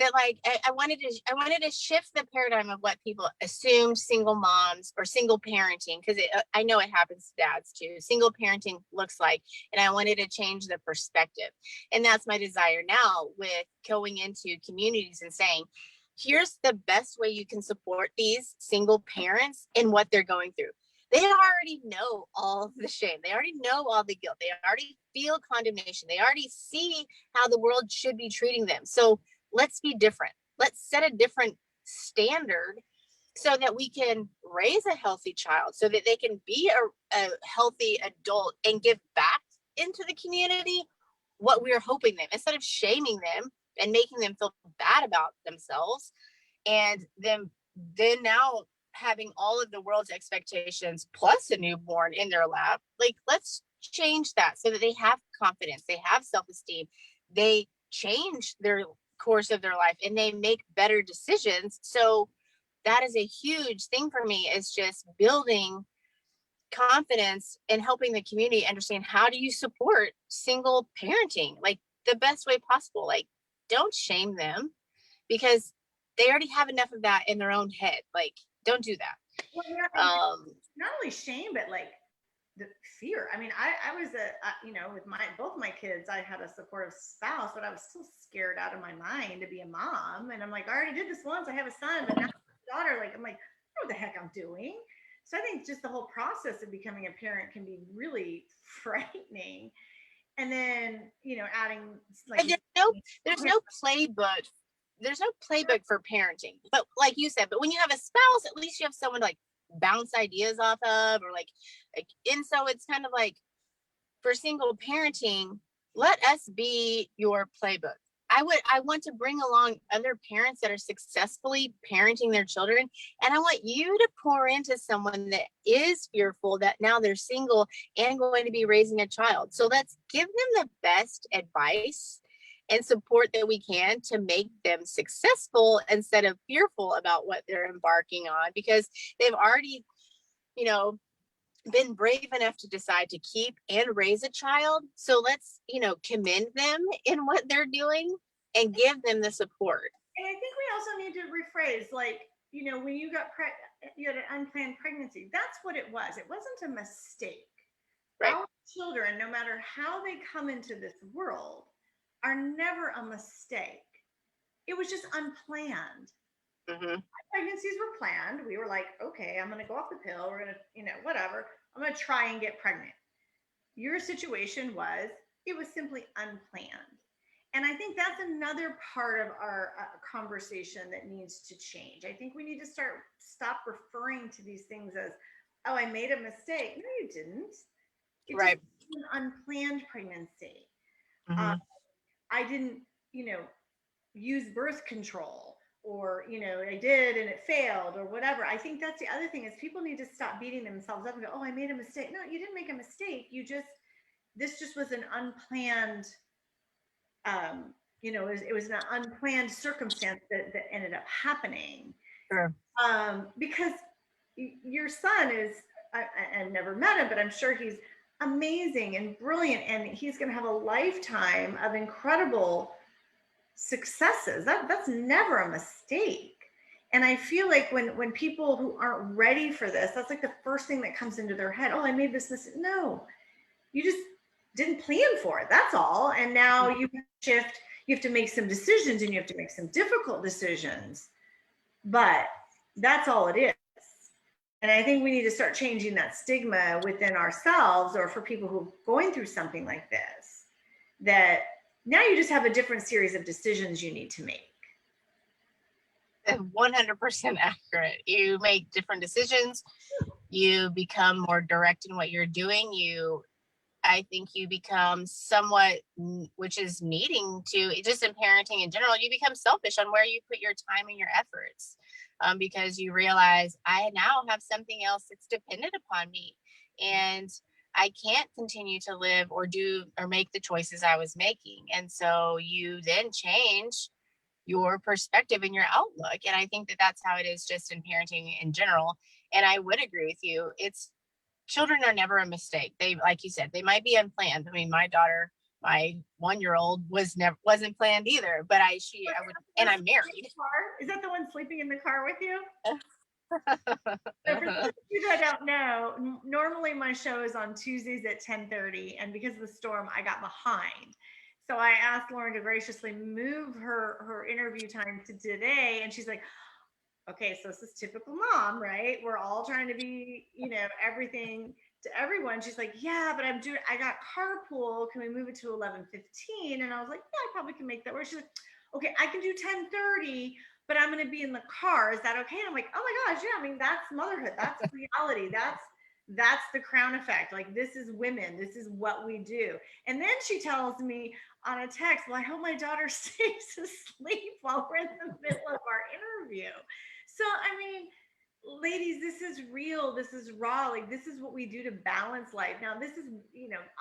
that like I wanted to shift the paradigm of what people assumed single moms or single parenting, because I know it happens to dads too, single parenting looks like, and I wanted to change the perspective. And that's my desire now with going into communities and saying, here's the best way you can support these single parents and what they're going through. They already know all the shame. They already know all the guilt. They already feel condemnation. They already see how the world should be treating them. So let's be different. Let's set a different standard so that we can raise a healthy child, so that they can be a healthy adult and give back into the community what we're hoping them, instead of shaming them and making them feel bad about themselves, and them then now having all of the world's expectations plus a newborn in their lap. Like, let's change that so that they have confidence, they have self-esteem, they change their course of their life, and they make better decisions. So that is a huge thing for me, is just building confidence and helping the community understand, how do you support single parenting like the best way possible. Like, don't shame them, because they already have enough of that in their own head. Like, don't do that. Well, yeah, not only shame, but like the fear. I mean, I was with both my kids, I had a supportive spouse, but I was still scared out of my mind to be a mom. And I'm like, I already did this once. I have a son, but now a daughter. Like, I'm like, I don't know what the heck I'm doing. So I think just the whole process of becoming a parent can be really frightening. And then, adding like, there's no playbook. There's no playbook for parenting. But like you said, but when you have a spouse, at least you have someone to like bounce ideas off of, or like, and so it's kind of like, for single parenting, let us be your playbook. I want to bring along other parents that are successfully parenting their children. And I want you to pour into someone that is fearful that now they're single and going to be raising a child. So let's give them the best advice and support that we can to make them successful, instead of fearful about what they're embarking on, because they've already, been brave enough to decide to keep and raise a child. So let's, commend them in what they're doing and give them the support. And I think we also need to rephrase, like, when you you had an unplanned pregnancy, that's what it was. It wasn't a mistake. Right. Our children, no matter how they come into this world, are never a mistake. It was just unplanned. Mm-hmm. Pregnancies were planned. We were like, okay, I'm going to go off the pill. We're going to, whatever. I'm going to try and get pregnant. Your situation was, it was simply unplanned. And I think that's another part of our conversation that needs to change. I think we need to stop referring to these things as, oh, I made a mistake. No, you didn't. It right. just was an unplanned pregnancy. Mm-hmm. I didn't, use birth control, or, I did and it failed, or whatever. I think that's the other thing, is people need to stop beating themselves up and go, oh, I made a mistake. No, you didn't make a mistake. This just was an unplanned, it was an unplanned circumstance that ended up happening. Sure. Because your son is, I never met him, but I'm sure he's amazing and brilliant, and he's going to have a lifetime of incredible successes. That's never a mistake. And I feel like when people who aren't ready for this, that's like the first thing that comes into their head. Oh, I made this mistake. No, you just didn't plan for it. That's all. And now you shift, you have to make some decisions, and you have to make some difficult decisions. But that's all it is. And I think we need to start changing that stigma within ourselves, or for people who are going through something like this, that now you just have a different series of decisions you need to make. 100% accurate. You make different decisions. You become more direct in what you're doing. I think you become somewhat, which is needing to, just in parenting in general, you become selfish on where you put your time and your efforts, because you realize I now have something else that's dependent upon me, and I can't continue to live or do or make the choices I was making. And so you then change your perspective and your outlook. And I think that that's how it is just in parenting in general. And I would agree with you. Children are never a mistake. They, like you said, they might be unplanned. I mean, my daughter, my 1-year-old wasn't planned either, but I would, and I'm married. Is that the one sleeping in the car with you? So for those of you that don't know, normally my show is on Tuesdays at 10:30, and because of the storm, I got behind. So I asked Lauren to graciously move her interview time to today, and she's like, okay, so this is typical mom, right? We're all trying to be, everything to everyone. She's like, yeah, but I got carpool. Can we move it to 11:15? And I was like, yeah, I probably can make that work. She's like, okay, I can do 10:30, but I'm going to be in the car. Is that okay? And I'm like, oh my gosh, yeah. I mean, that's motherhood. That's reality. That's the Crown effect. Like, this is women. This is what we do. And then she tells me on a text, well, I hope my daughter stays asleep while we're in the middle of our interview. So, I mean, ladies, this is real. This is raw. Like, this is what we do to balance life. Now, this is,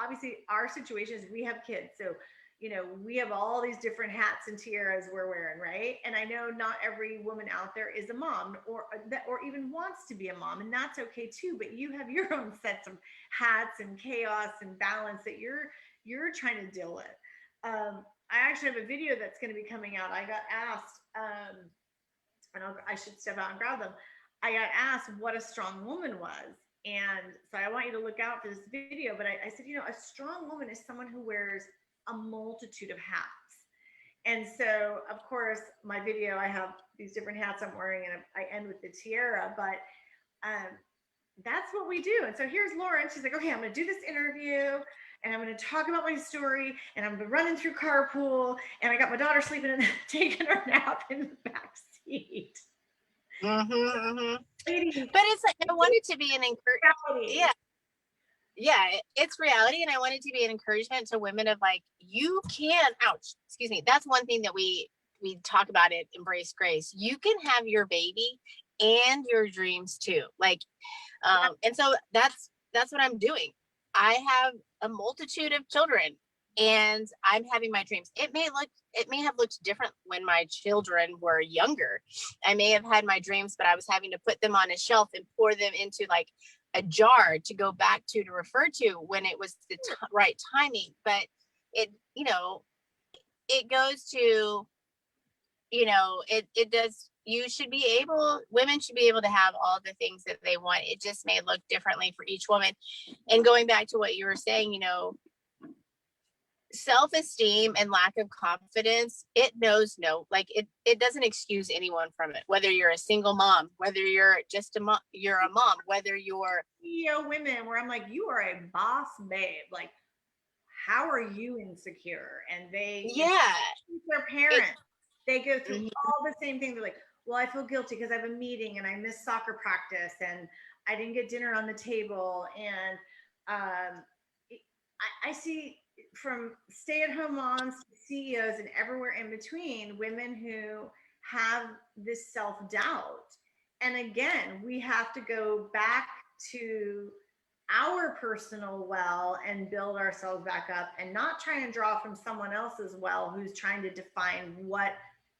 obviously our situation is we have kids. So, we have all these different hats and tiaras we're wearing, right? And I know not every woman out there is a mom or even wants to be a mom, and that's okay too. But you have your own sets of hats and chaos and balance that you're trying to deal with. I actually have a video that's going to be coming out. I got asked, and I should step out and grab them. I got asked what a strong woman was. And so I want you to look out for this video. But I said, a strong woman is someone who wears a multitude of hats. And so, of course, my video, I have these different hats I'm wearing, and I end with the tiara. But that's what we do. And so here's Lauren. She's like, okay, I'm going to do this interview, and I'm going to talk about my story, and I'm running through carpool, and I got my daughter sleeping and taking her nap in the back seat. Mm-hmm, mm-hmm. But it's like, I want it to be an encouragement. Yeah, it's reality. And I want it to be an encouragement to women of like, you can, excuse me. That's one thing that we talk about at Embrace Grace. You can have your baby and your dreams too. Like, and so that's what I'm doing. I have a multitude of children, and I'm having my dreams. It may have looked different when my children were younger. I may have had my dreams, but I was having to put them on a shelf and pour them into like a jar to go back to refer to when it was the right timing. But it goes to, it does. Women should be able to have all the things that they want. It just may look differently for each woman. And going back to what you were saying, self-esteem and lack of confidence, it knows it doesn't excuse anyone from it, whether you're a single mom, whether you're just a mom, whether you're CEO women, where I'm like, you are a boss babe, like, how are you insecure? And their parents, they go through all the same things. They're like, well, I feel guilty because I have a meeting and I missed soccer practice and I didn't get dinner on the table. And I see from stay-at-home moms to CEOs and everywhere in between, women who have this self-doubt. And again, we have to go back to our personal well and build ourselves back up, and not try and draw from someone else's well who's trying to define what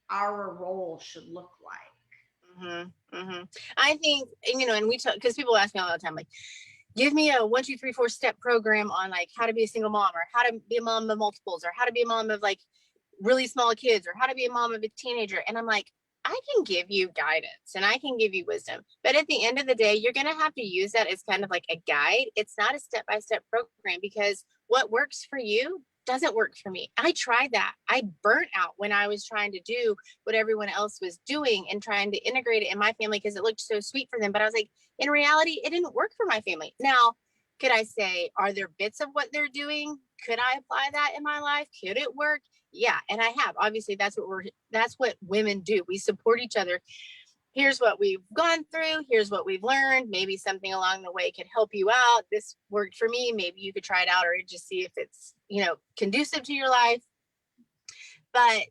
our role should look like. Mm-hmm, mm-hmm. I think, and we talk, because people ask me all the time, like, give me a 1, 2, 3, 4 step program on like how to be a single mom, or how to be a mom of multiples, or how to be a mom of like really small kids, or how to be a mom of a teenager. And I'm like, I can give you guidance and I can give you wisdom. But at the end of the day, you're going to have to use that as kind of like a guide. It's not a step-by-step program, because what works for you doesn't work for me. I tried that. I burnt out when I was trying to do what everyone else was doing and trying to integrate it in my family because it looked so sweet for them. But I was like, in reality, it didn't work for my family. Now, could I say, are there bits of what they're doing? Could I apply that in my life? Could it work? Yeah, and I have. Obviously, that's what women do. We support each other. Here's what we've gone through. Here's what we've learned. Maybe something along the way could help you out. This worked for me. Maybe you could try it out, or just see if it's, conducive to your life. But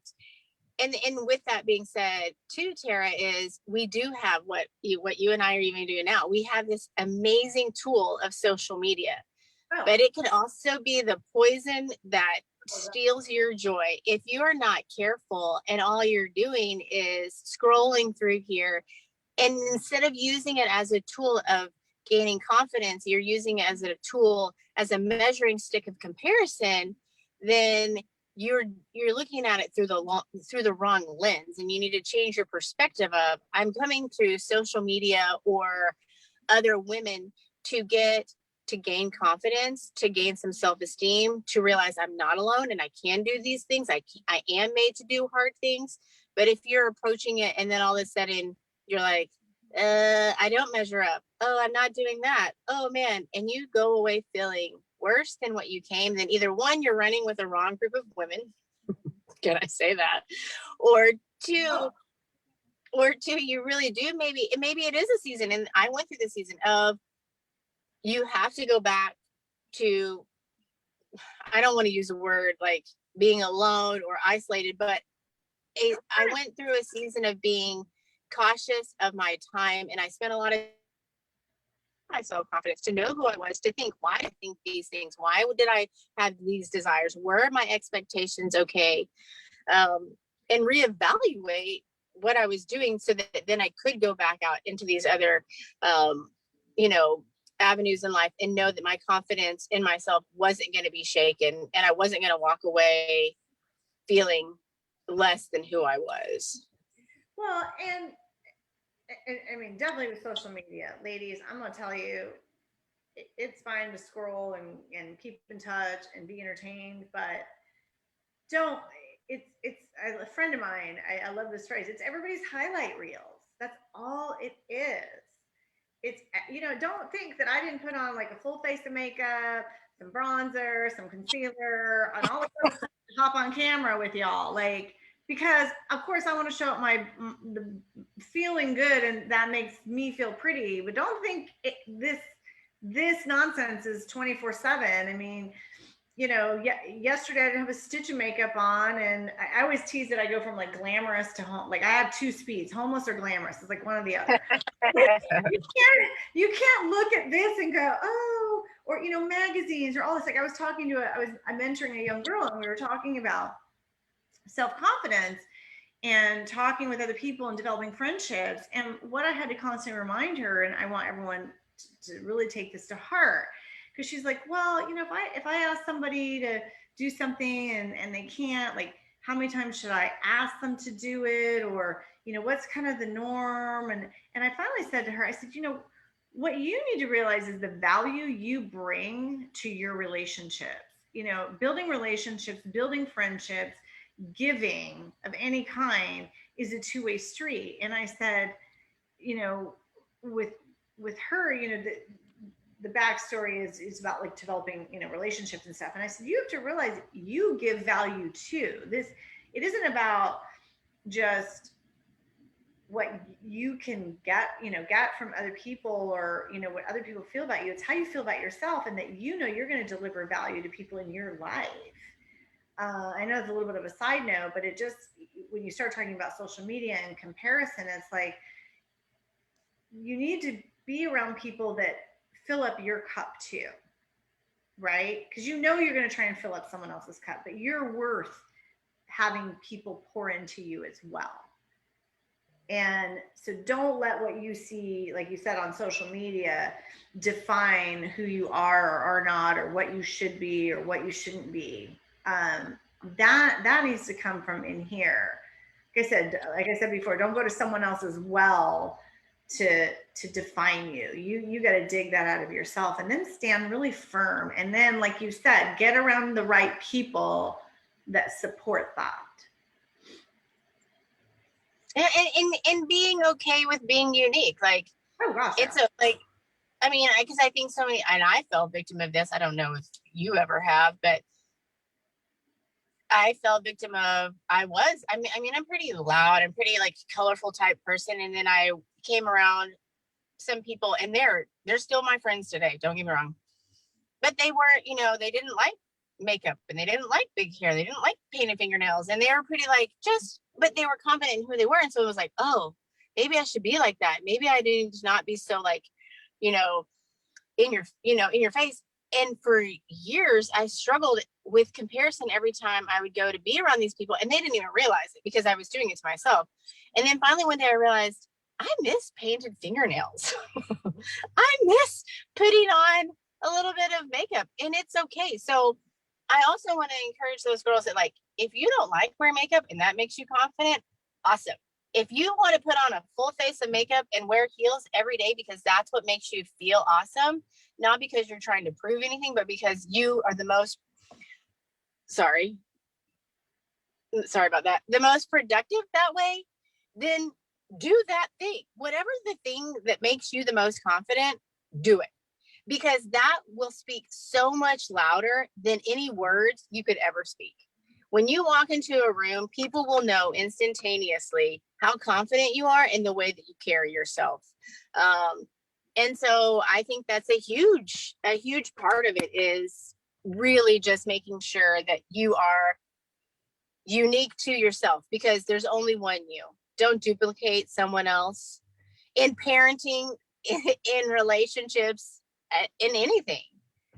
and with that being said too, Tara, is we do have what you and I are even doing now. We have this amazing tool of social media. Oh. But it can also be the poison that steals your joy if you are not careful and all you're doing is scrolling through here. And instead of using it as a tool of gaining confidence, you're using it as a tool, as a measuring stick of comparison, then you're looking at it through the wrong lens. And you need to change your perspective of, I'm coming through social media or other women to gain confidence, to gain some self-esteem, to realize I'm not alone and I can do these things. I am made to do hard things. But if you're approaching it and then all of a sudden you're like, I don't measure up. Oh, I'm not doing that. Oh man. And you go away feeling worse than what you came, then either one, you're running with the wrong group of women. Can I say that? Or two, you really do. Maybe it is a season. And I went through the season of, you have to go back to, I don't want to use a word like being alone or isolated, but I went through a season of being cautious of my time, and I spent a lot of my self-confidence to know who I was, to think, why I think these things, why did I have these desires, were my expectations okay, and reevaluate what I was doing so that then I could go back out into these other avenues in life and know that my confidence in myself wasn't going to be shaken and I wasn't going to walk away feeling less than who I was. Well, and I mean, definitely with social media, ladies, I'm going to tell you, it's fine to scroll and keep in touch and be entertained, but don't, it's a friend of mine, I love this phrase, it's everybody's highlight reels. That's all it is. It's, don't think that I didn't put on like a full face of makeup, some bronzer, some concealer, and all the stuff to hop on camera with y'all. Like, because of course I want to show up the feeling good, and that makes me feel pretty. But don't think this nonsense is 24/7. I mean, yesterday I didn't have a stitch of makeup on, and I always tease that I go from like glamorous to home. Like I have two speeds, homeless or glamorous. It's like one or the other. you can't look at this and go, oh, or magazines or all this. Like I was I'm mentoring a young girl, and we were talking about self-confidence and talking with other people and developing friendships. And what I had to constantly remind her, and I want everyone to really take this to heart, because she's like, well, if I ask somebody to do something and they can't, like, how many times should I ask them to do it? Or, what's kind of the norm? And I finally said to her, I said, what you need to realize is the value you bring to your relationships, building relationships, building friendships, giving of any kind is a two-way street. And I said, with her, the backstory is about like developing, relationships and stuff. And I said, you have to realize you give value too. It isn't about just what you can get from other people, or, what other people feel about you. It's how you feel about yourself, and that, you're going to deliver value to people in your life. I know it's a little bit of a side note, but it just, when you start talking about social media and comparison, it's like, you need to be around people that fill up your cup too, right? Because you're going to try and fill up someone else's cup, but you're worth having people pour into you as well. And so don't let what you see, like you said, on social media define who you are or are not, or what you should be or what you shouldn't be. that needs to come from in here. Like I said before, don't go to someone else's well to define you. You got to dig that out of yourself and then stand really firm. And then, like you said, get around the right people that support that. And being okay with being unique. Like, oh gosh, it's a, like, I mean, because I think so many, and I fell victim of this. I don't know if you ever have, but I fell victim of, I mean, I'm pretty loud and pretty like colorful type person. And then I came around some people, and they're still my friends today. Don't get me wrong. But they weren't, they didn't like makeup, and they didn't like big hair. They didn't like painted fingernails, and they were pretty like but they were confident in who they were. And so it was like, oh, maybe I should be like that. Maybe I need to not be so like, in your face. And for years, I struggled with comparison every time I would go to be around these people, and they didn't even realize it because I was doing it to myself. And then finally one day I realized I miss painted fingernails. I miss putting on a little bit of makeup, and it's okay. So I also want to encourage those girls that, like, if you don't like wearing makeup and that makes you confident, awesome. If you want to put on a full face of makeup and wear heels every day because that's what makes you feel awesome, not because you're trying to prove anything, but because you are the most, sorry about that, the most productive that way, then do that thing. Whatever the thing that makes you the most confident, do it. Because that will speak so much louder than any words you could ever speak. When you walk into a room, people will know instantaneously how confident you are in the way that you carry yourself. And so I think that's a huge part of it, is really just making sure that you are unique to yourself, because there's only one you. Don't duplicate someone else in parenting, in relationships, in anything.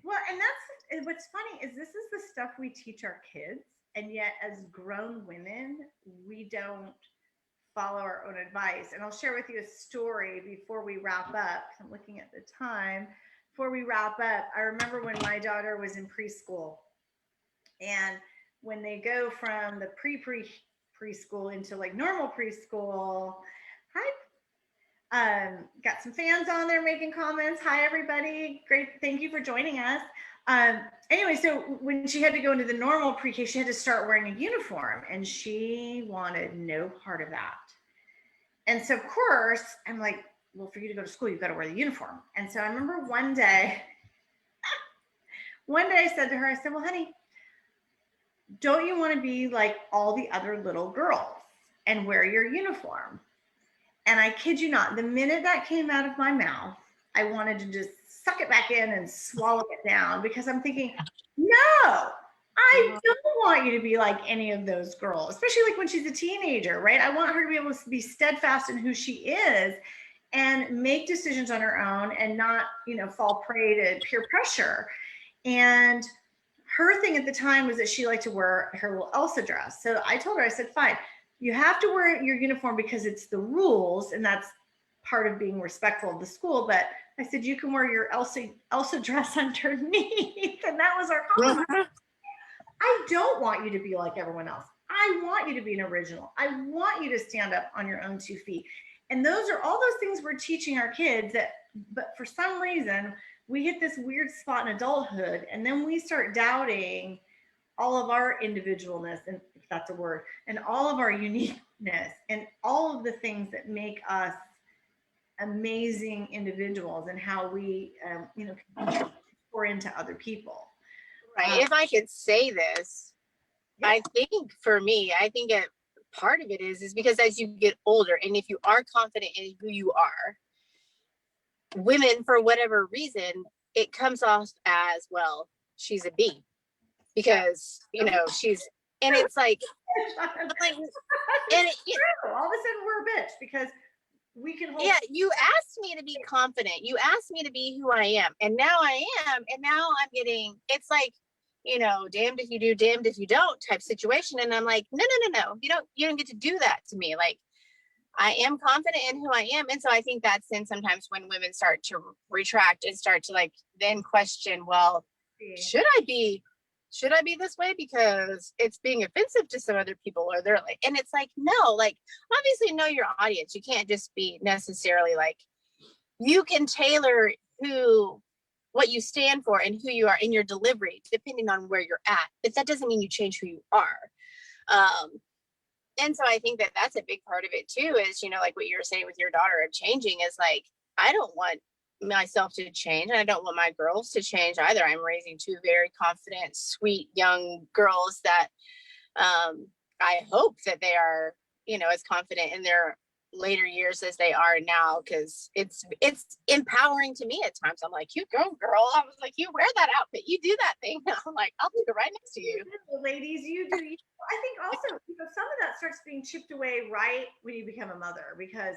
Well, and what's funny is this is the stuff we teach our kids, and yet as grown women, we don't follow our own advice. And I'll share with you a story before we wrap up. I'm looking at the time. Before we wrap up, I remember when my daughter was in preschool, and when they go from the preschool into like normal preschool. Hi, got some fans on there making comments. Hi, everybody. Great. Thank you for joining us. Anyway, so when she had to go into the normal pre-K, she had to start wearing a uniform, and she wanted no part of that. And so, of course, I'm like, well, for you to go to school, you've got to wear the uniform. And so I remember one day I said to her, I said, well, honey, don't you want to be like all the other little girls and wear your uniform? And I kid you not, the minute that came out of my mouth, I wanted to just suck it back in and swallow it down, because I'm thinking, no, I don't want you to be like any of those girls, especially like when she's a teenager, right? I want her to be able to be steadfast in who she is and make decisions on her own and not, fall prey to peer pressure. And her thing at the time was that she liked to wear her little Elsa dress. So I told her, I said, fine, you have to wear your uniform because it's the rules, and that's part of being respectful of the school. But I said, you can wear your Elsa dress underneath. And that was our compromise. I don't want you to be like everyone else. I want you to be an original. I want you to stand up on your own 2 feet. And those are all those things we're teaching our kids but for some reason, we hit this weird spot in adulthood, and then we start doubting all of our individualness, and if that's a word, and all of our uniqueness, and all of the things that make us amazing individuals, and how we, can pour into other people. Right. If I could say this, yeah. I think for me, part of it is because as you get older, and if you are confident in who you are, women, for whatever reason, it comes off as, well, she's a B, because she's, and it's like, and all of a sudden we're a bitch because we can hold. Yeah, you asked me to be confident. You asked me to be who I am, and now I am, and now I'm getting. It's like, damned if you do, damned if you don't type situation, and I'm like, no, you don't get to do that to me. Like, I am confident in who I am. And so I think that's then sometimes when women start to retract and start to like then question, well, should I be should I be this way because it's being offensive to some other people, or they're like, and it's like, no, like, obviously know your audience. You can't just be necessarily like, you can tailor what you stand for and who you are in your delivery, depending on where you're at. But that doesn't mean you change who you are. Um, and so I think that that's a big part of it too, is, like what you were saying with your daughter of changing, is like, I don't want myself to change, and I don't want my girls to change either. I'm raising two very confident, sweet young girls that I hope that they are, as confident in their later years as they are now, because it's empowering to me at times. I'm like, you go, girl. I was like, you wear that outfit, you do that thing. I'm like, I'll do it right next to you. Ladies, you do. I think also, some of that starts being chipped away right when you become a mother, because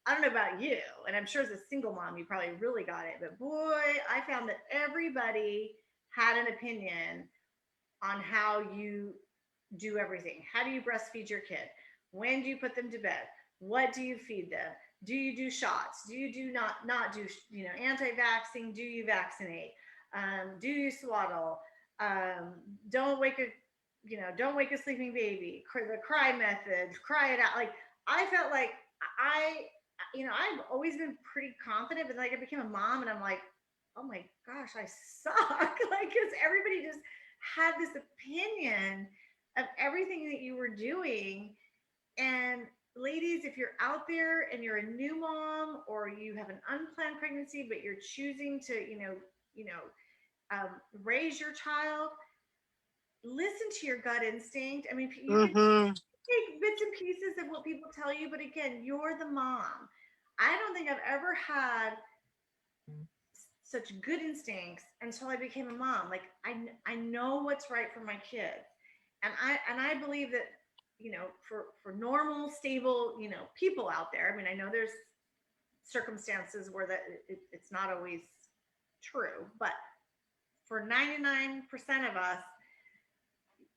I don't know about you, and I'm sure as a single mom, you probably really got it. But boy, I found that everybody had an opinion on how you do everything. How do you breastfeed your kid? When do you put them to bed? What do you feed them? Do you do shots? Do you do not do anti-vaxxing? Do you vaccinate? Do you swaddle? Um, don't wake a don't wake a sleeping baby. The cry method, cry it out. Like, I felt like I I've always been pretty confident, but like I became a mom and I'm like, oh my gosh, I suck. Like, because everybody just had this opinion of everything that you were doing. And ladies, if you're out there and you're a new mom, or you have an unplanned pregnancy, but you're choosing to, raise your child, listen to your gut instinct. I mean, you can take bits and pieces of what people tell you, but again, you're the mom. I don't think I've ever had such good instincts until I became a mom. Like, I know what's right for my kids, and I believe that, for normal, stable, people out there. I mean, I know there's circumstances where it's not always true, but for 99% of us,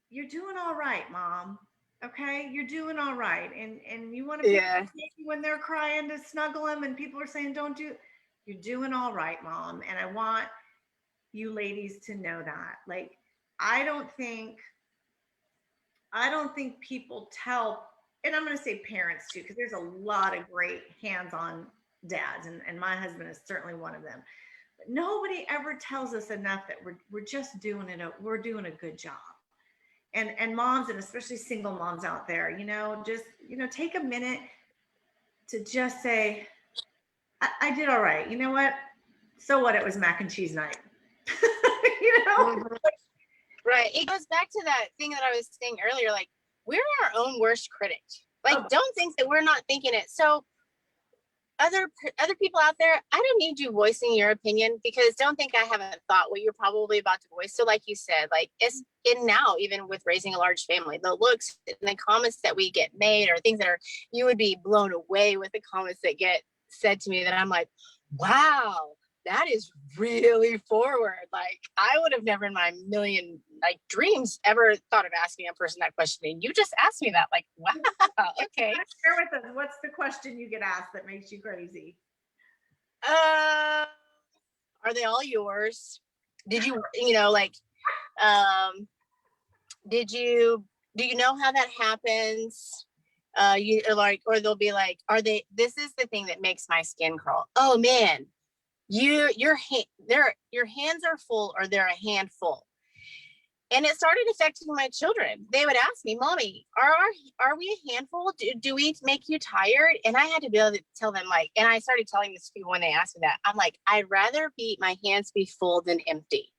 you're doing all right, mom. Okay, you're doing all right, and you want to pick when they're crying to snuggle them, and people are saying don't do. You're doing all right, mom, and I want you ladies to know that. Like, I don't think people tell, and I'm going to say parents too, because there's a lot of great hands-on dads, and my husband is certainly one of them. But nobody ever tells us enough that we're just doing it. We're doing a good job. And moms, and especially single moms out there, just take a minute to just say, I did all right. You know what? So what? It was mac and cheese night. Right. It goes back to that thing that I was saying earlier. Like, we're our own worst critic. Like, don't think that we're not thinking it. So other people out there, I don't need you voicing your opinion, because don't think I haven't thought what you're probably about to voice. So like you said, like, it's in now, even with raising a large family, the looks and the comments that we get made are things that are, you would be blown away with the comments that get said to me, that I'm like, wow, that is really forward. Like, I would have never in my million dreams ever thought of asking a person that question, and you just asked me that. Like, wow, okay. Share with us, what's the question you get asked that makes you crazy? Are they all yours? Did you do you know how that happens? You like, or they'll be like, this is the thing that makes my skin crawl. Oh man, your hands are full, or they're a handful. And it started affecting my children. They would ask me, Mommy, are we a handful? Do we make you tired? And I had to be able to tell them, like, and I started telling this to people when they asked me that. I'm like, I'd rather my hands be full than empty.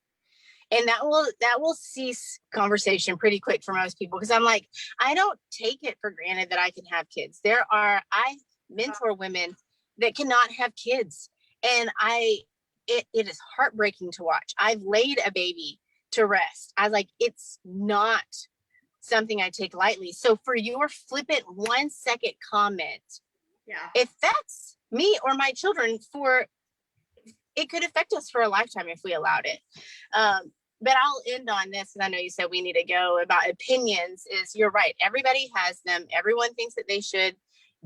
And that will cease conversation pretty quick for most people, because I'm like, I don't take it for granted that I can have kids. I mentor women that cannot have kids, and it is heartbreaking to watch. I've laid a baby to rest. I was like, it's not something I take lightly. So for your flippant 1 second comment, affects me or my children, it could affect us for a lifetime if we allowed it. But I'll end on this, and I know you said we need to go, about opinions. Is, you're right. Everybody has them. Everyone thinks that they should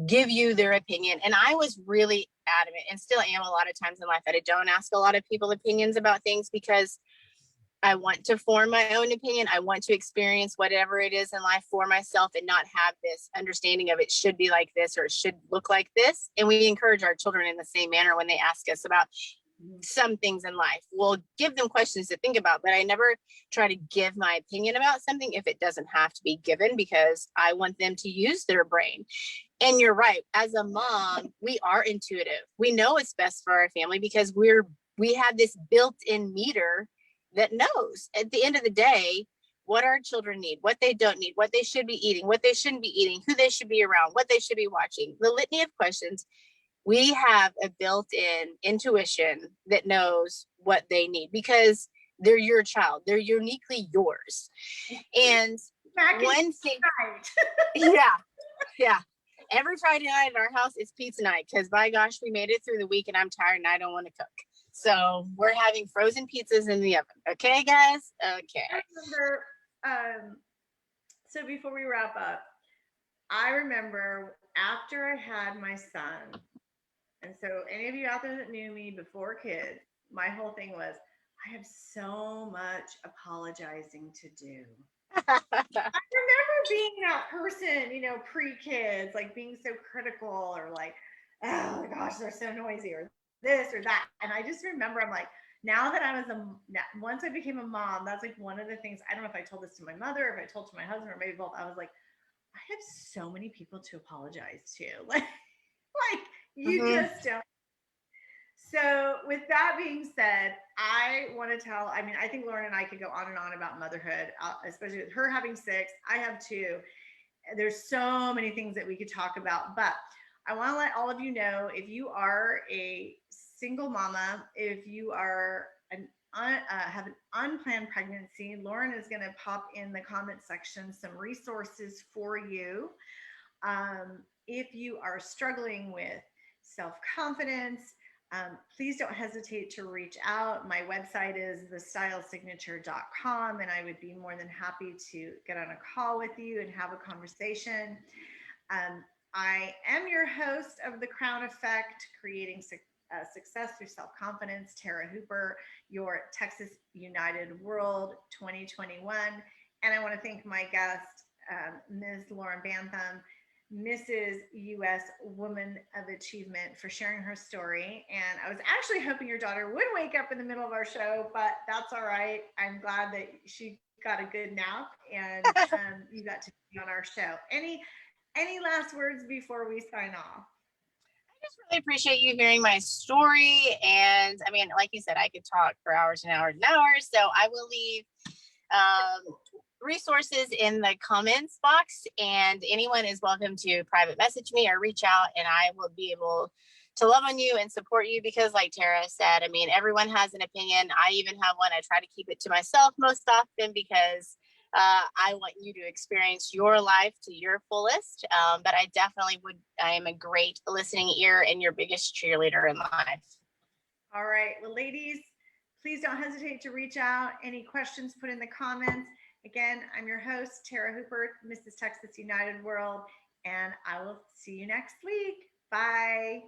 give you their opinion. And I was really adamant, and still am a lot of times in life, that I don't ask a lot of people opinions about things, because I want to form my own opinion. I want to experience whatever it is in life for myself and not have this understanding of it should be like this or it should look like this. And we encourage our children in the same manner when they ask us about some things in life. We'll give them questions to think about, but I never try to give my opinion about something if it doesn't have to be given, because I want them to use their brain. And you're right. As a mom, we are intuitive. We know what's best for our family because we have this built-in meter that knows at the end of the day what our children need, what they don't need, what they should be eating, what they shouldn't be eating, who they should be around, what they should be watching. The litany of questions. We have a built-in intuition that knows what they need because they're your child. They're uniquely yours. And one thing, yeah, yeah. Every Friday night at our house is pizza night because by gosh, we made it through the week and I'm tired and I don't want to cook. So we're having frozen pizzas in the oven. Okay, guys? Okay. I remember, so before we wrap up, I remember after I had my son, and so any of you out there that knew me before kids, my whole thing was, I have so much apologizing to do. I remember being that person, pre-kids, like being so critical or like, oh my gosh, they're so noisy or this or that. And I just remember I'm like, now that once I became a mom, that's like one of the things, I don't know if I told this to my mother, if I told to my husband or maybe both, I was like, I have so many people to apologize to. Like you Mm-hmm. just don't. So, with that being said, I want to I think Lauren and I could go on and on about motherhood, especially with her having six. I have two. There's so many things that we could talk about, but I want to let all of you know if you are a single mama, if you are have an unplanned pregnancy, Lauren is going to pop in the comment section some resources for you. If you are struggling with self confidence, please don't hesitate to reach out. My website is thestylesignature.com, and I would be more than happy to get on a call with you and have a conversation. I am your host of The Crown Effect, creating success through self confidence, Tara Hooper, your Texas United World 2021. And I want to thank my guest, Ms. Lauren Bantham, Mrs. US Woman of Achievement, for sharing her story. And I was actually hoping your daughter would wake up in the middle of our show, but that's all right. I'm glad that she got a good nap and you got to be on our show. Any last words before we sign off? I just really appreciate you hearing my story. And I mean, like you said, I could talk for hours and hours and hours. So I will leave resources in the comments box, and anyone is welcome to private message me or reach out, and I will be able to love on you and support you because, like Tara said, I mean, everyone has an opinion. I even have one. I try to keep it to myself most often because I want you to experience your life to your fullest. But I definitely would. I am a great listening ear and your biggest cheerleader in life. All right. Well, ladies, please don't hesitate to reach out. Any questions, put in the comments. Again, I'm your host, Tara Hooper, Mrs. Texas United World, and I will see you next week. Bye.